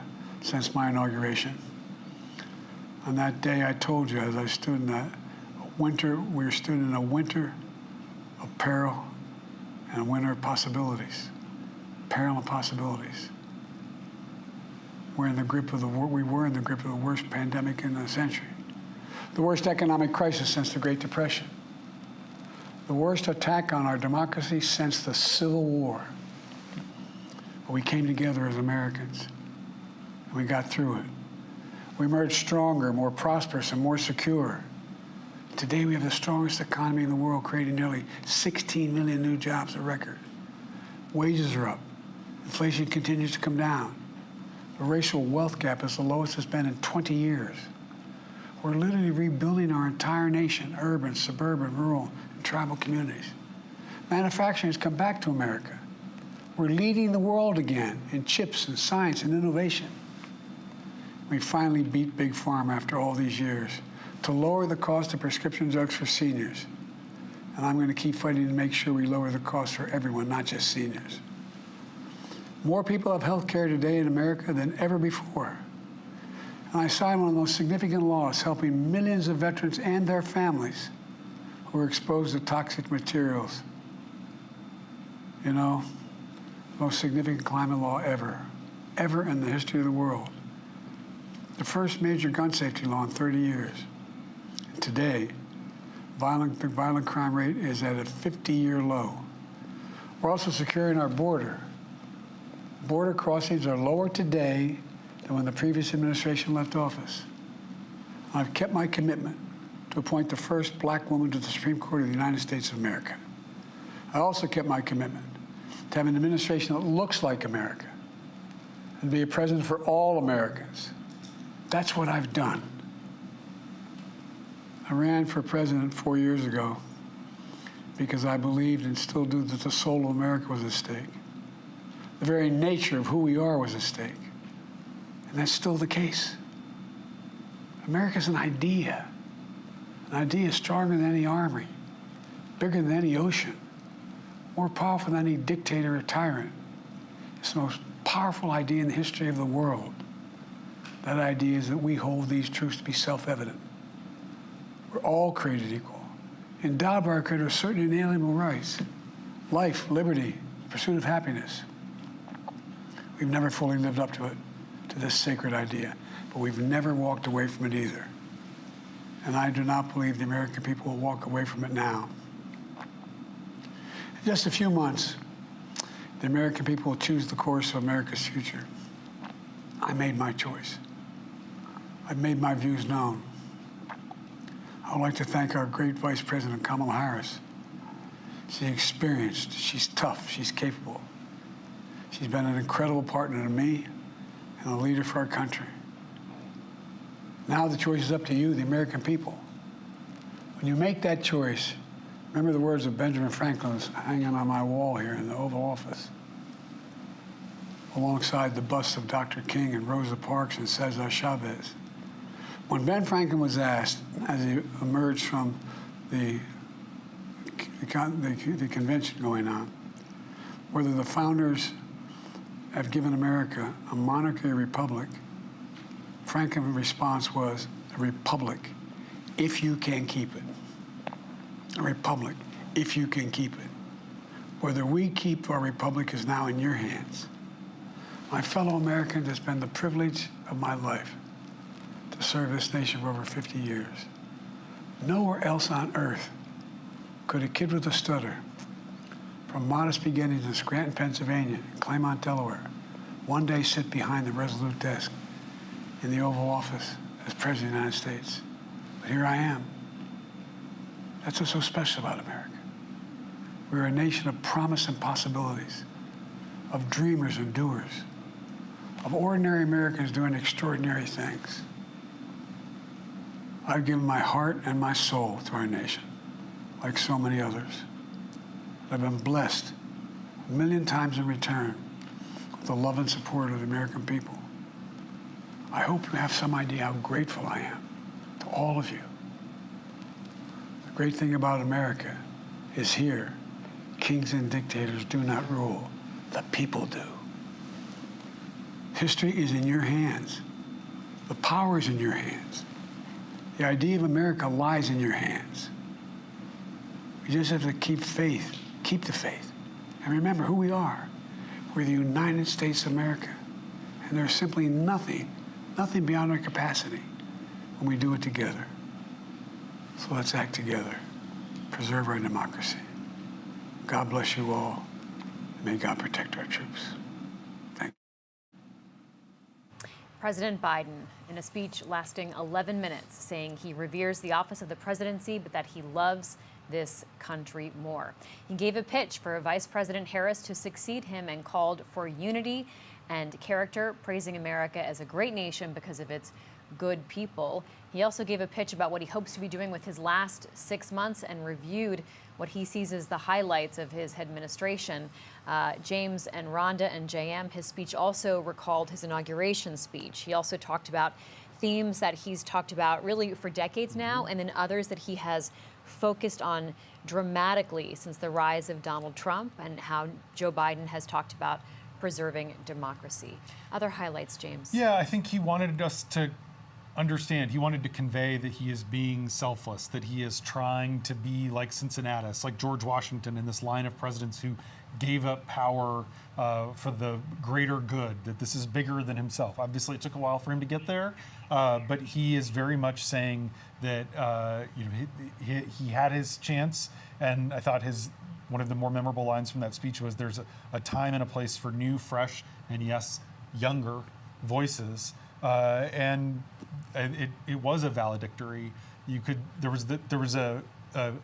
Speaker 10: since my inauguration. On that day, I told you, as I stood in that winter, we stood in a winter of peril and a winter of possibilities. Peril and possibilities. We were in the grip of the worst pandemic in the century, the worst economic crisis since the Great Depression, the worst attack on our democracy since the Civil War. But we came together as Americans, and we got through it. We emerged stronger, more prosperous, and more secure. Today, we have the strongest economy in the world, creating nearly 16 million new jobs, a record. Wages are up. Inflation continues to come down. The racial wealth gap is the lowest it's been in 20 years. We're literally rebuilding our entire nation, urban, suburban, rural, and tribal communities. Manufacturing has come back to America. We're leading the world again in chips and science and innovation. We finally beat Big Pharma after all these years to lower the cost of prescription drugs for seniors. And I'm going to keep fighting to make sure we lower the cost for everyone, not just seniors. More people have health care today in America than ever before. And I signed one of the most significant laws helping millions of veterans and their families who are exposed to toxic materials. You know, the most significant climate law ever in the history of the world. The first major gun safety law in 30 years. And today, the violent crime rate is at a 50-year low. We're also securing our border. Border crossings are lower today than when the previous administration left office. I've kept my commitment to appoint the first black woman to the Supreme Court of the United States of America. I also kept my commitment to have an administration that looks like America and be a president for all Americans. That's what I've done. I ran for president 4 years ago because I believed and still do that the soul of America was at stake. The very nature of who we are was at stake. And that's still the case. America's an idea. An idea stronger than any army, bigger than any ocean, more powerful than any dictator or tyrant. It's the most powerful idea in the history of the world. That idea is that we hold these truths to be self-evident. We're all created equal, endowed by our Creator with certain inalienable rights: life, liberty, pursuit of happiness. We've never fully lived up to it, to this sacred idea, but we've never walked away from it either. And I do not believe the American people will walk away from it now. In just a few months, the American people will choose the course of America's future. I made my choice. I've made my views known. I would like to thank our great Vice President, Kamala Harris. She's experienced, she's tough, she's capable. She's been an incredible partner to me and a leader for our country. Now the choice is up to you, the American people. When you make that choice, remember the words of Benjamin Franklin hanging on my wall here in the Oval Office, alongside the busts of Dr. King and Rosa Parks and Cesar Chavez. When Ben Franklin was asked, as he emerged from the convention going on, whether the founders have given America a monarchy or republic, Franklin's response was, a republic, if you can keep it. A republic, if you can keep it. Whether we keep our republic is now in your hands. My fellow Americans, it's been the privilege of my life to serve this nation for over 50 years. Nowhere else on earth could a kid with a stutter, from modest beginnings in Scranton, Pennsylvania, and Claymont, Delaware, one day sit behind the resolute desk in the Oval Office as President of the United States. But here I am. That's what's so special about America. We're a nation of promise and possibilities, of dreamers and doers, of ordinary Americans doing extraordinary things. I've given my heart and my soul to our nation, like so many others. I've been blessed a million times in return with the love and support of the American people. I hope you have some idea how grateful I am to all of you. The great thing about America is here, kings and dictators do not rule, the people do. History is in your hands. The power is in your hands. The idea of America lies in your hands. We just have to keep faith, keep the faith, and remember who we are. We're the United States of America, and there's simply nothing beyond our capacity when we do it together. So let's act together, preserve our democracy. God bless you all, and may God protect our troops. Thank you.
Speaker 4: President Biden, in a speech lasting 11 minutes, saying he reveres the office of the presidency, but that he loves this country more. He gave a pitch for Vice President Harris to succeed him and called for unity and character, praising America as a great nation because of its good people. He also gave a pitch about what he hopes to be doing with his last 6 months and reviewed what he sees as the highlights of his administration. James and Rhonda and JM, his speech also recalled his inauguration speech. He also talked about themes that he's talked about really for decades now, and then others that he has focused on dramatically since the rise of Donald Trump, and how Joe Biden has talked about preserving democracy. Other highlights, James?
Speaker 5: Yeah, I think he wanted us to understand, he wanted to convey that he is being selfless, that he is trying to be like Cincinnatus, like George Washington in this line of presidents who gave up power for the greater good, that this is bigger than himself. Obviously, it took a while for him to get there, but he is very much saying that he had his chance, and I thought one of the more memorable lines from that speech was, there's a time and a place for new, fresh, and yes, younger voices. And it was a valedictory. There was a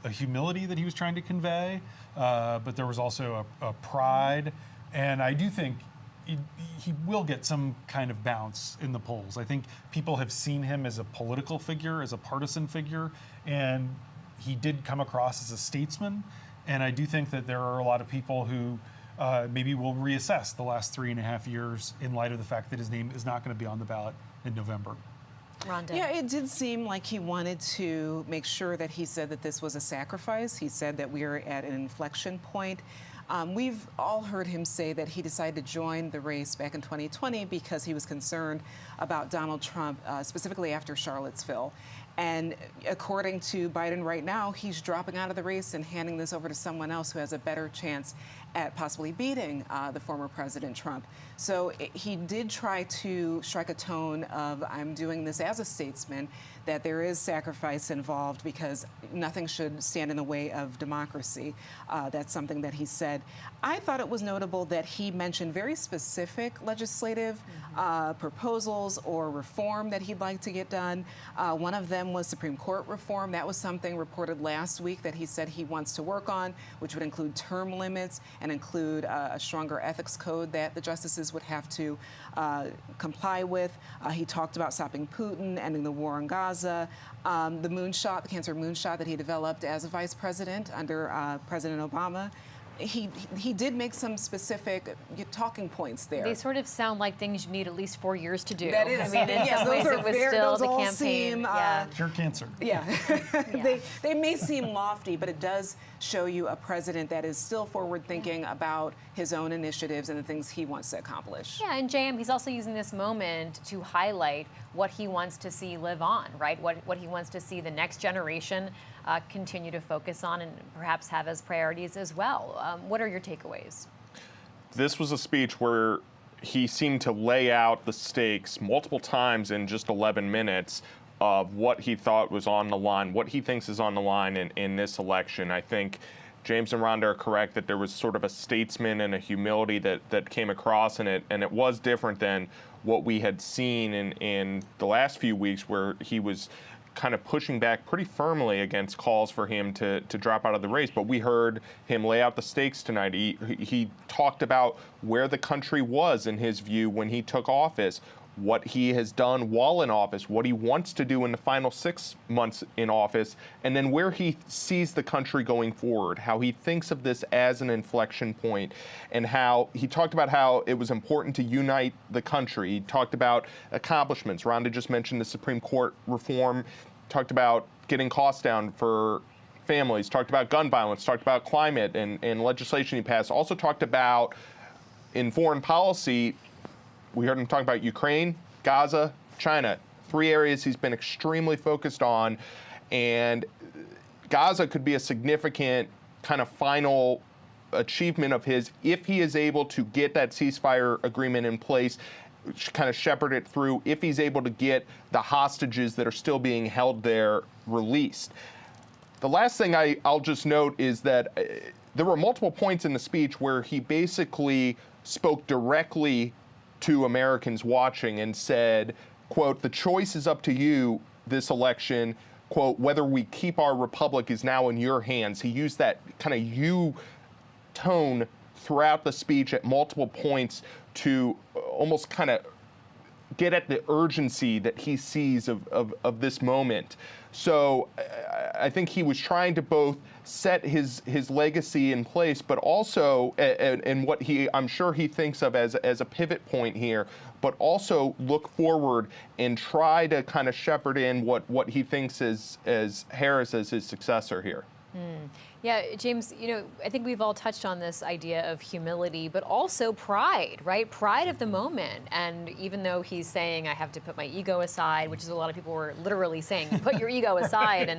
Speaker 5: humility that he was trying to convey, but there was also a pride. And I do think he will get some kind of bounce in the polls. I think people have seen him as a political figure, as a partisan figure, and he did come across as a statesman. And I do think that there are a lot of people who maybe will reassess the last 3.5 years in light of the fact that his name is not going to be on the ballot in November.
Speaker 4: Rhonda.
Speaker 6: Yeah, it did seem like he wanted to make sure that he said that this was a sacrifice. He said that we are at an inflection point. We've all heard him say that he decided to join the race back in 2020 because he was concerned about Donald Trump, specifically after Charlottesville. And according to Biden right now, he's dropping out of the race and handing this over to someone else who has a better chance at possibly beating the former President Trump. So he did try to strike a tone of, I'm doing this as a statesman, that there is sacrifice involved because nothing should stand in the way of democracy. That's something that he said. I thought it was notable that he mentioned very specific legislative proposals or reform that he'd like to get done. One of them was Supreme Court reform. That was something reported last week that he said he wants to work on, which would include term limits and include a stronger ethics code that the justices would have to comply with. He talked about stopping Putin, ending the war in Gaza, the moonshot, the cancer moonshot that he developed as a vice president under President Obama. He did make some specific talking points there.
Speaker 4: They sort of sound like things you need at least 4 years to do.
Speaker 6: That is,
Speaker 4: I mean, in some ways it was still the campaign.
Speaker 6: Seem,
Speaker 5: Cure cancer.
Speaker 6: Yeah, they may seem lofty, but it does show you a president that is still forward-thinking about his own initiatives and the things he wants to accomplish.
Speaker 4: Yeah, and JM, he's also using this moment to highlight what he wants to see live on, right? What he wants to see the next generation continue to focus on and perhaps have as priorities as well. What are your takeaways?
Speaker 7: This was a speech where he seemed to lay out the stakes multiple times in just 11 minutes of what he thought was on the line, what he thinks is on the line in this election. I think James and Rhonda are correct that there was sort of a statesman and a humility that came across in it, and it was different than what we had seen in the last few weeks where he was kind of pushing back pretty firmly against calls for him to drop out of the race. But we heard him lay out the stakes tonight. He talked about where the country was in his view when he took office, what he has done while in office, what he wants to do in the final 6 months in office, and then where he sees the country going forward, how he thinks of this as an inflection point, and how he talked about how it was important to unite the country. He talked about accomplishments. Rhonda just mentioned the Supreme Court reform, talked about getting costs down for families, talked about gun violence, talked about climate and legislation he passed, also talked about in foreign policy. We heard him talk about Ukraine, Gaza, China, 3 areas he's been extremely focused on. And Gaza could be a significant kind of final achievement of his if he is able to get that ceasefire agreement in place, kind of shepherd it through, if he's able to get the hostages that are still being held there released. The last thing I'll just note is that there were multiple points in the speech where he basically spoke directly to Americans watching and said, quote, the choice is up to you this election, quote, whether we keep our republic is now in your hands. He used that kind of you tone throughout the speech at multiple points to almost kind of get at the urgency that he sees of this moment. So I think he was trying to both set his legacy in place, but also, and what I'm sure he thinks of as a pivot point here, but also look forward and try to kind of shepherd in what he thinks as Harris as his successor here.
Speaker 4: Yeah, James, I think we've all touched on this idea of humility, but also pride, right? Pride of the moment. And even though he's saying, I have to put my ego aside, which is what a lot of people were literally saying, put your ego aside.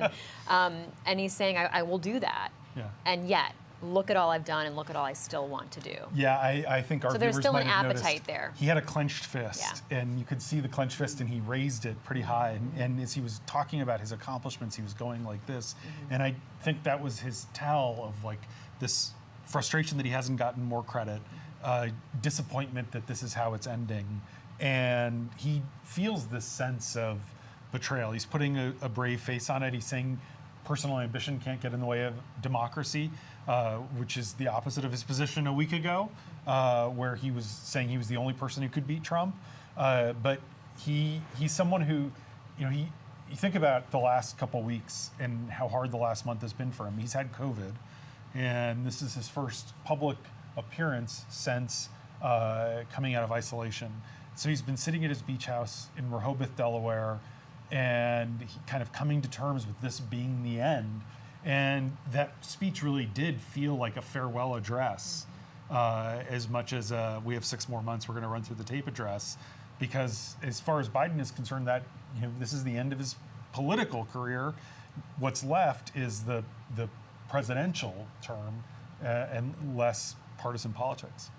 Speaker 4: And he's saying, I will do that.
Speaker 5: Yeah.
Speaker 4: And yet, look at all I've done and look at all I still want to do.
Speaker 5: Yeah, I think our
Speaker 4: So there's
Speaker 5: viewers
Speaker 4: still
Speaker 5: might
Speaker 4: an
Speaker 5: have
Speaker 4: appetite
Speaker 5: noticed
Speaker 4: there.
Speaker 5: He had a clenched fist, and you could see the clenched fist, and he raised it pretty high. And as he was talking about his accomplishments, he was going like this. And I think that was his tell of like this frustration that he hasn't gotten more credit, disappointment that this is how it's ending. And he feels this sense of betrayal. He's putting a brave face on it. He's saying personal ambition can't get in the way of democracy, which is the opposite of his position a week ago, where he was saying he was the only person who could beat Trump. But he's someone who, you think about the last couple weeks and how hard the last month has been for him. He's had COVID, and this is his first public appearance since coming out of isolation. So he's been sitting at his beach house in Rehoboth, Delaware, and kind of coming to terms with this being the end. And that speech really did feel like a farewell address, as much as we have 6 more months, we're going to run through the tape address, because as far as Biden is concerned, that this is the end of his political career. What's left is the presidential term and less partisan politics.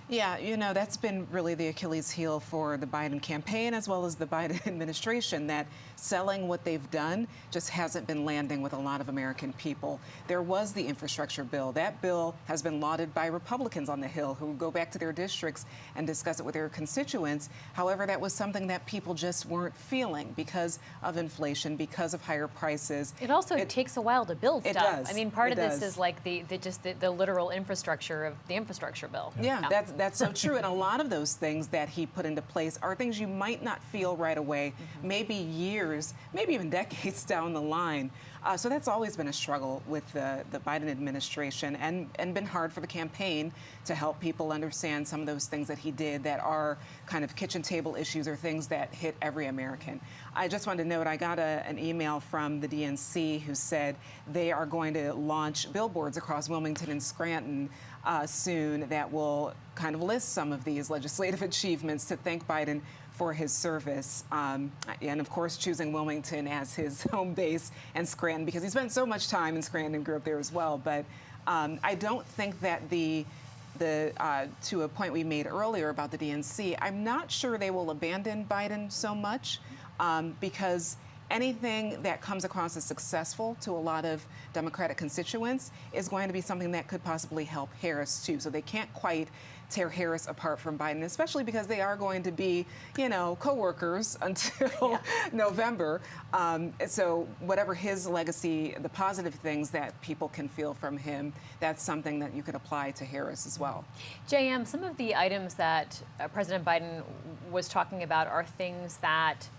Speaker 6: Yeah, that's been really the Achilles heel for the Biden campaign as well as the Biden administration, that selling what they've done just hasn't been landing with a lot of American people. There was the infrastructure bill. That bill has been lauded by Republicans on the Hill who go back to their districts and discuss it with their constituents. However, that was something that people just weren't feeling because of inflation, because of higher prices.
Speaker 4: It also takes a while to build stuff.
Speaker 6: It does.
Speaker 4: I mean, part of this is like the literal infrastructure of the infrastructure bill.
Speaker 6: Yeah, that's so true. And a lot of those things that he put into place are things you might not feel right away, maybe years, maybe even decades down the line. So that's always been a struggle with the Biden administration, and been hard for the campaign to help people understand some of those things that he did that are kind of kitchen table issues or things that hit every American. I just wanted to note, I got an email from the DNC who said they are going to launch billboards across Wilmington and Scranton soon that will kind of list some of these legislative achievements to thank Biden for his service, and of course choosing Wilmington as his home base and Scranton because he spent so much time in Scranton and grew up there as well. But I don't think that to a point we made earlier about the DNC, I'm not sure they will abandon Biden so much because anything that comes across as successful to a lot of Democratic constituents is going to be something that could possibly help Harris too. So they can't quite tear Harris apart from Biden, especially because they are going to be, co-workers until November. So whatever his legacy, the positive things that people can feel from him, that's something that you could apply to Harris as well.
Speaker 4: JM, some of the items that President Biden was talking about are things that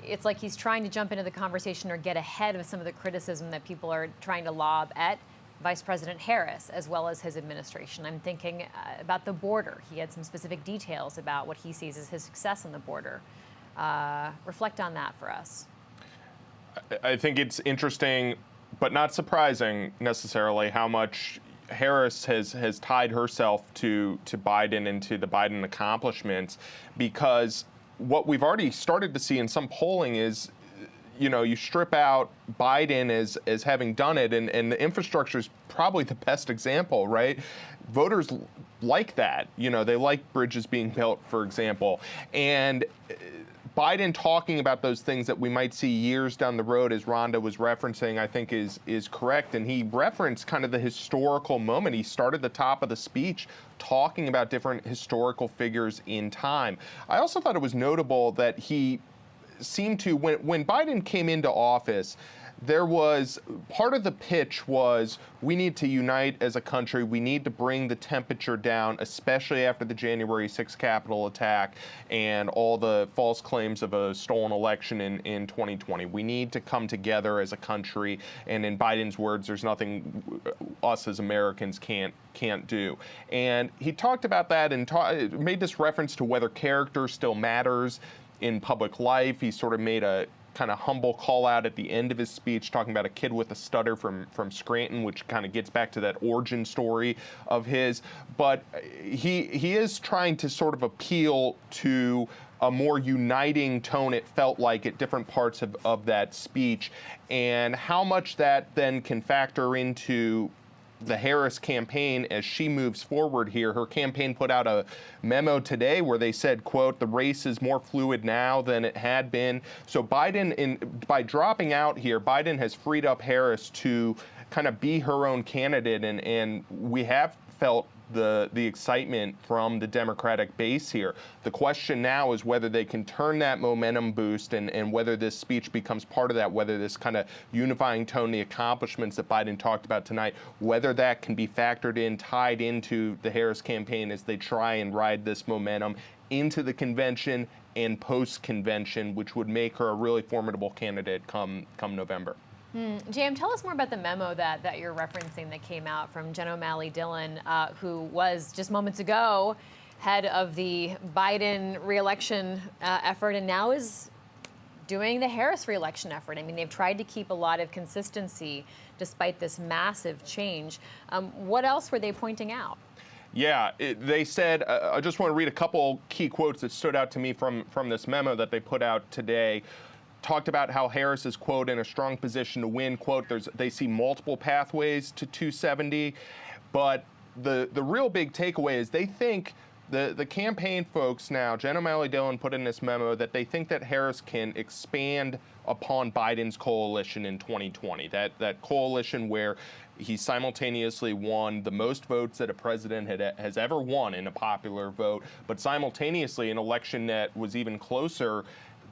Speaker 4: it's like he's trying to jump into the conversation or get ahead of some of the criticism that people are trying to lob at Vice President Harris, as well as his administration. I'm thinking about the border. He had some specific details about what he sees as his success on the border. Reflect on that for us.
Speaker 7: I think it's interesting, but not surprising necessarily, how much Harris has tied herself to Biden and to the Biden accomplishments, because what we've already started to see in some polling is, you strip out Biden as having done it, and the infrastructure is probably the best example, right? Voters like that. They like bridges being built, for example. And Biden talking about those things that we might see years down the road, as Rhonda was referencing, I think is correct. And he referenced kind of the historical moment. He started the top of the speech talking about different historical figures in time. I also thought it was notable that he seemed to, when Biden came into office, there was part of the pitch was, we need to unite as a country. We need to bring the temperature down, especially after the January 6th Capitol attack and all the false claims of a stolen election in 2020. We need to come together as a country. And in Biden's words, there's nothing us as Americans can't do. And he talked about that and made this reference to whether character still matters in public life. He sort of made a kind of humble call out at the end of his speech, talking about a kid with a stutter from Scranton, which kind of gets back to that origin story of his. But he is trying to sort of appeal to a more uniting tone, it felt like, at different parts of that speech, and how much that then can factor into the Harris campaign as she moves forward here. Her campaign put out a memo today where they said, quote, the race is more fluid now than it had been. So Biden, by dropping out here, Biden has freed up Harris to kind of be her own candidate, and we have felt the excitement from the Democratic base here. The question now is whether they can turn that momentum boost and whether this speech becomes part of that, whether this kind of unifying tone, the accomplishments that Biden talked about tonight, whether that can be factored in, tied into the Harris campaign as they try and ride this momentum into the convention and post-convention, which would make her a really formidable candidate come November.
Speaker 4: Jam, tell us more about the memo that you're referencing that came out from Jen O'Malley Dillon, who was just moments ago head of the Biden reelection effort and now is doing the Harris reelection effort. I mean, they've tried to keep a lot of consistency despite this massive change. What else were they pointing out?
Speaker 7: Yeah, they said, I just want to read a couple key quotes that stood out to me from this memo that they put out today. Talked about how Harris is, quote, in a strong position to win, quote, they see multiple pathways to 270. But the real big takeaway is they think the campaign folks now, Jen O'Malley Dillon put in this memo that they think that Harris can expand upon Biden's coalition in 2020, that coalition where he simultaneously won the most votes that a president has ever won in a popular vote, but simultaneously an election that was even closer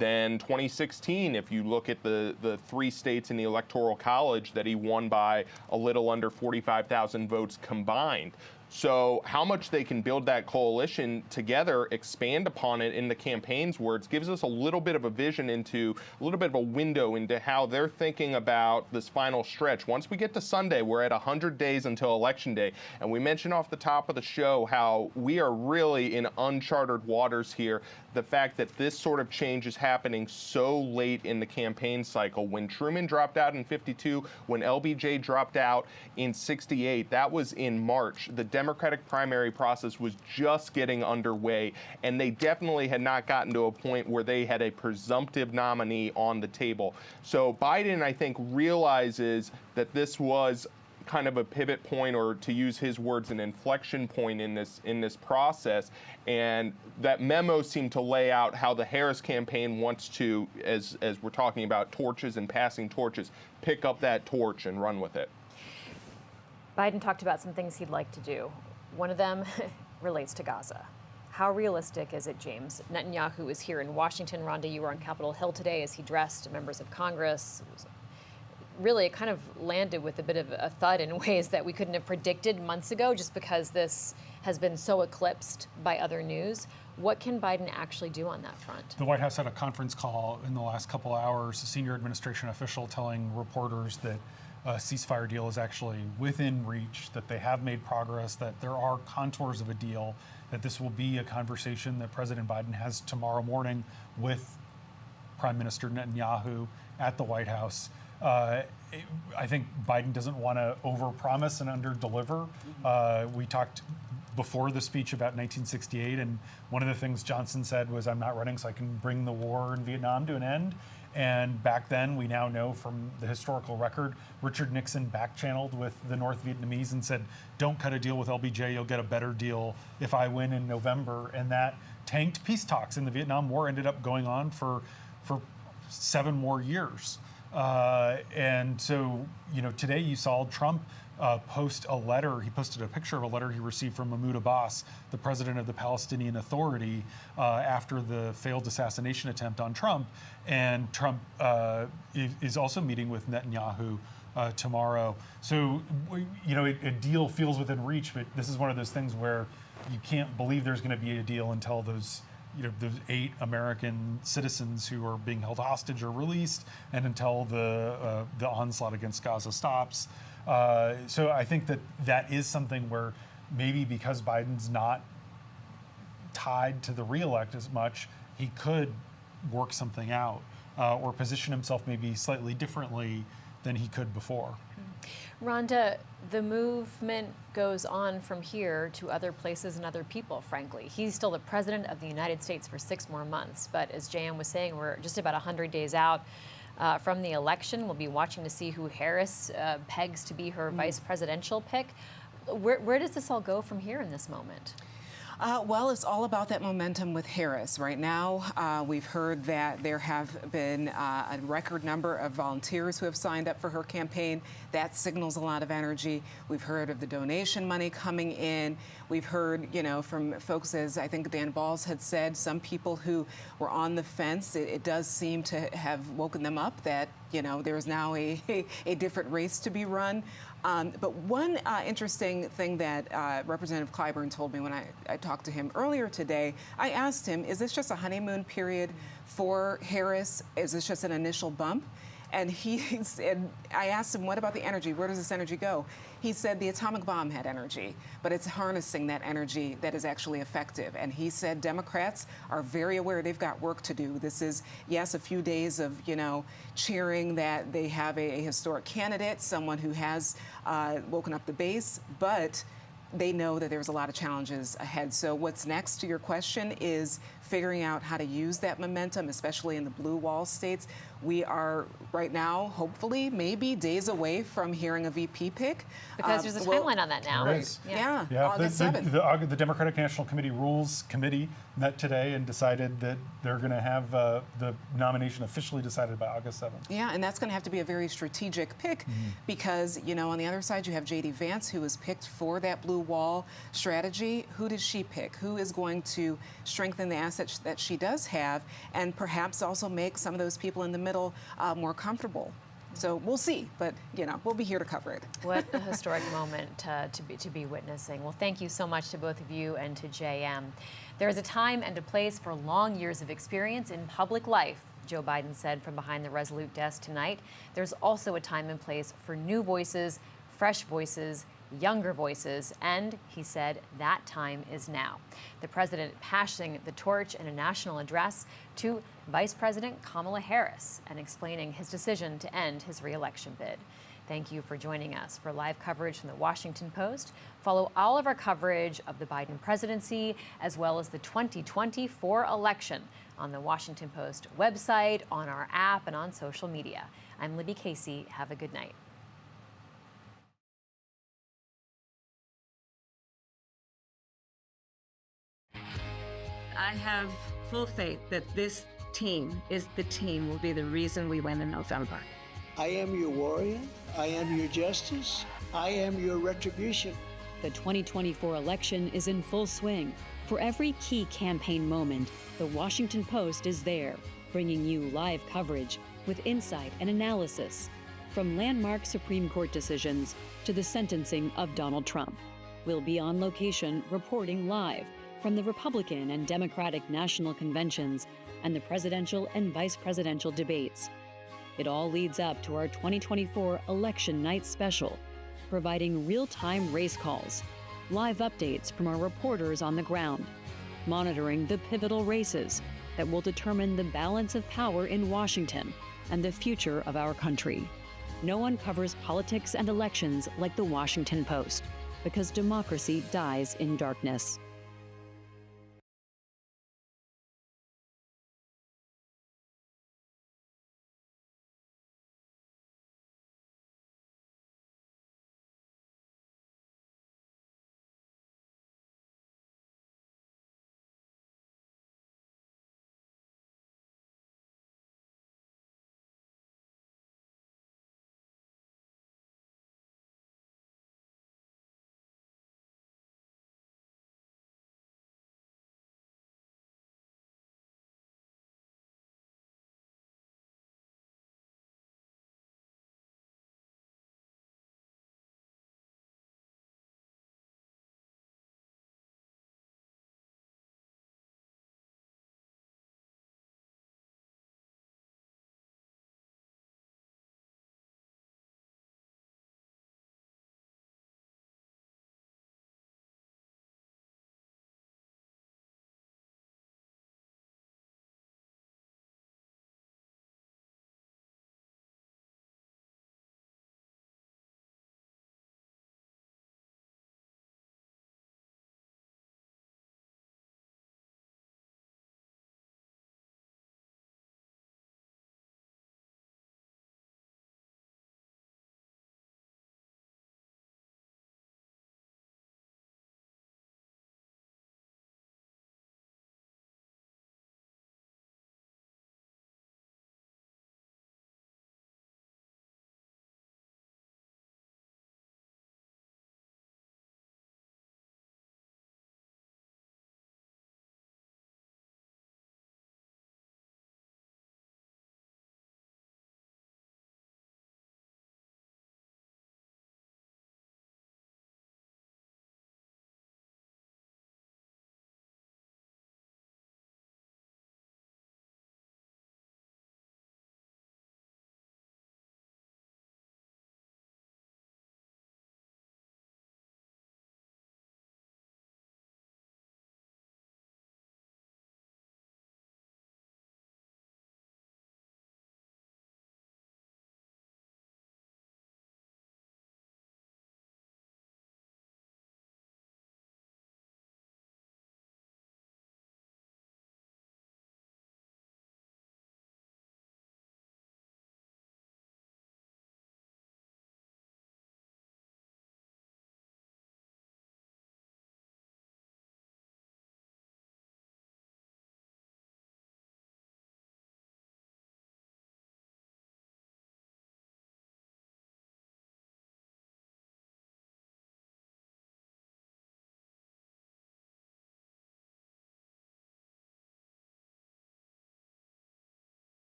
Speaker 7: than 2016 if you look at the 3 states in the Electoral College that he won by a little under 45,000 votes combined. So how much they can build that coalition together, expand upon it in the campaign's words, gives us a little bit of a vision into, a little bit of a window into how they're thinking about this final stretch. Once we get to Sunday, we're at 100 days until Election Day. And we mentioned off the top of the show how we are really in uncharted waters here. The fact that this sort of change is happening so late in the campaign cycle. When Truman dropped out in 52, when LBJ dropped out in 68, that was in March. The Democratic primary process was just getting underway, and they definitely had not gotten to a point where they had a presumptive nominee on the table. So Biden, I think, realizes that this was kind of a pivot point, or to use his words, an inflection point in this process. And that memo seemed to lay out how the Harris campaign wants to, as we're talking about torches and passing torches, pick up that torch and run with it.
Speaker 4: Biden talked about some things he'd like to do. One of them relates to Gaza. How realistic is it, James? Netanyahu is here in Washington. Rhonda, you were on Capitol Hill today as he addressed members of Congress. Really, it kind of landed with a bit of a thud in ways that we couldn't have predicted months ago, just because this has been so eclipsed by other news. What can Biden actually do on that front?
Speaker 5: The White House had a conference call in the last couple hours, a senior administration official telling reporters that a ceasefire deal is actually within reach, that they have made progress, that there are contours of a deal, that this will be a conversation that President Biden has tomorrow morning with Prime Minister Netanyahu at the White House. I think Biden doesn't want to overpromise and underdeliver. We talked before the speech about 1968, and one of the things Johnson said was, I'm not running so I can bring the war in Vietnam to an end. And back then, we now know from the historical record, Richard Nixon back-channeled with the North Vietnamese and said, don't cut a deal with LBJ, you'll get a better deal if I win in November. And that tanked peace talks, and the Vietnam War ended up going on for 7 more years. And so, today you saw Trump post a letter. He posted a picture of a letter he received from Mahmoud Abbas, the president of the Palestinian Authority, after the failed assassination attempt on Trump. And Trump is also meeting with Netanyahu tomorrow. So, a deal feels within reach, but this is one of those things where you can't believe there's going to be a deal until those 8 American citizens who are being held hostage are released, and until the onslaught against Gaza stops. So I think that is something where maybe because Biden's not tied to the reelect as much, he could work something out or position himself maybe slightly differently than he could before.
Speaker 4: Rhonda, the movement goes on from here to other places and other people, frankly. He's still the president of the United States for 6 more months. But as JM was saying, we're just about 100 days out from the election. We'll be watching to see who Harris pegs to be her vice presidential pick. Where does this all go from here in this moment?
Speaker 6: Well, it's all about that momentum with Harris. Right now, we've heard that there have been a record number of volunteers who have signed up for her campaign. That signals a lot of energy. We've heard of the donation money coming in. We've heard, from folks, as I think Dan Balls had said, some people who were on the fence. It does seem to have woken them up that, there is now a different race to be run. But one interesting thing that Representative Clyburn told me when I talked to him earlier today, I asked him, is this just a honeymoon period for Harris? Is this just an initial bump? And he said, I asked him, what about the energy? Where does this energy go? He said the atomic bomb had energy, but it's harnessing that energy that is actually effective. And he said Democrats are very aware they've got work to do. This is, yes, a few days of, cheering that they have a historic candidate, someone who has woken up the base, but they know that there's a lot of challenges ahead. So what's next, to your question, is figuring out how to use that momentum, especially in the blue wall states. We are right now, hopefully, maybe days away from hearing a VP pick.
Speaker 4: Because there's a timeline on that now.
Speaker 5: There is.
Speaker 6: Yeah,
Speaker 5: Yeah,
Speaker 6: August
Speaker 5: the
Speaker 6: 7th.
Speaker 5: the Democratic National Committee Rules Committee met today and decided that they're going to have the nomination officially decided by August 7th.
Speaker 6: Yeah, and that's going to have to be a very strategic pick because, on the other side, you have J.D. Vance, who was picked for that blue wall strategy. Who did she pick? Who is going to strengthen the assets that she does have and perhaps also make some of those people in the middle more comfortable? So we'll see, but we'll be here to cover it.
Speaker 4: What a historic moment to be witnessing. Well, thank you so much to both of you and to JM. There is a time and a place for long years of experience in public life, Joe Biden said from behind the Resolute desk tonight. There's also a time and place for new voices, fresh voices, younger voices, and he said that time is now. The president passing the torch in a national address to Vice President Kamala Harris and explaining his decision to end his re-election bid. Thank you for joining us for live coverage from the Washington Post. Follow all of our coverage of the Biden presidency as well as the 2024 election on the Washington Post website, on our app, and on social media. I'm Libby Casey. Have a good night.
Speaker 1: I have full faith that this team will be the reason we win in November.
Speaker 11: I am your warrior. I am your justice. I am your retribution.
Speaker 3: The 2024 election is in full swing. For every key campaign moment, the Washington Post is there, bringing you live coverage with insight and analysis. From landmark Supreme Court decisions to the sentencing of Donald Trump, we'll be on location reporting live from the Republican and Democratic national conventions and the presidential and vice presidential debates. It all leads up to our 2024 Election Night Special, providing real-time race calls, live updates from our reporters on the ground, monitoring the pivotal races that will determine the balance of power in Washington and the future of our country. No one covers politics and elections like the Washington Post, because democracy dies in darkness.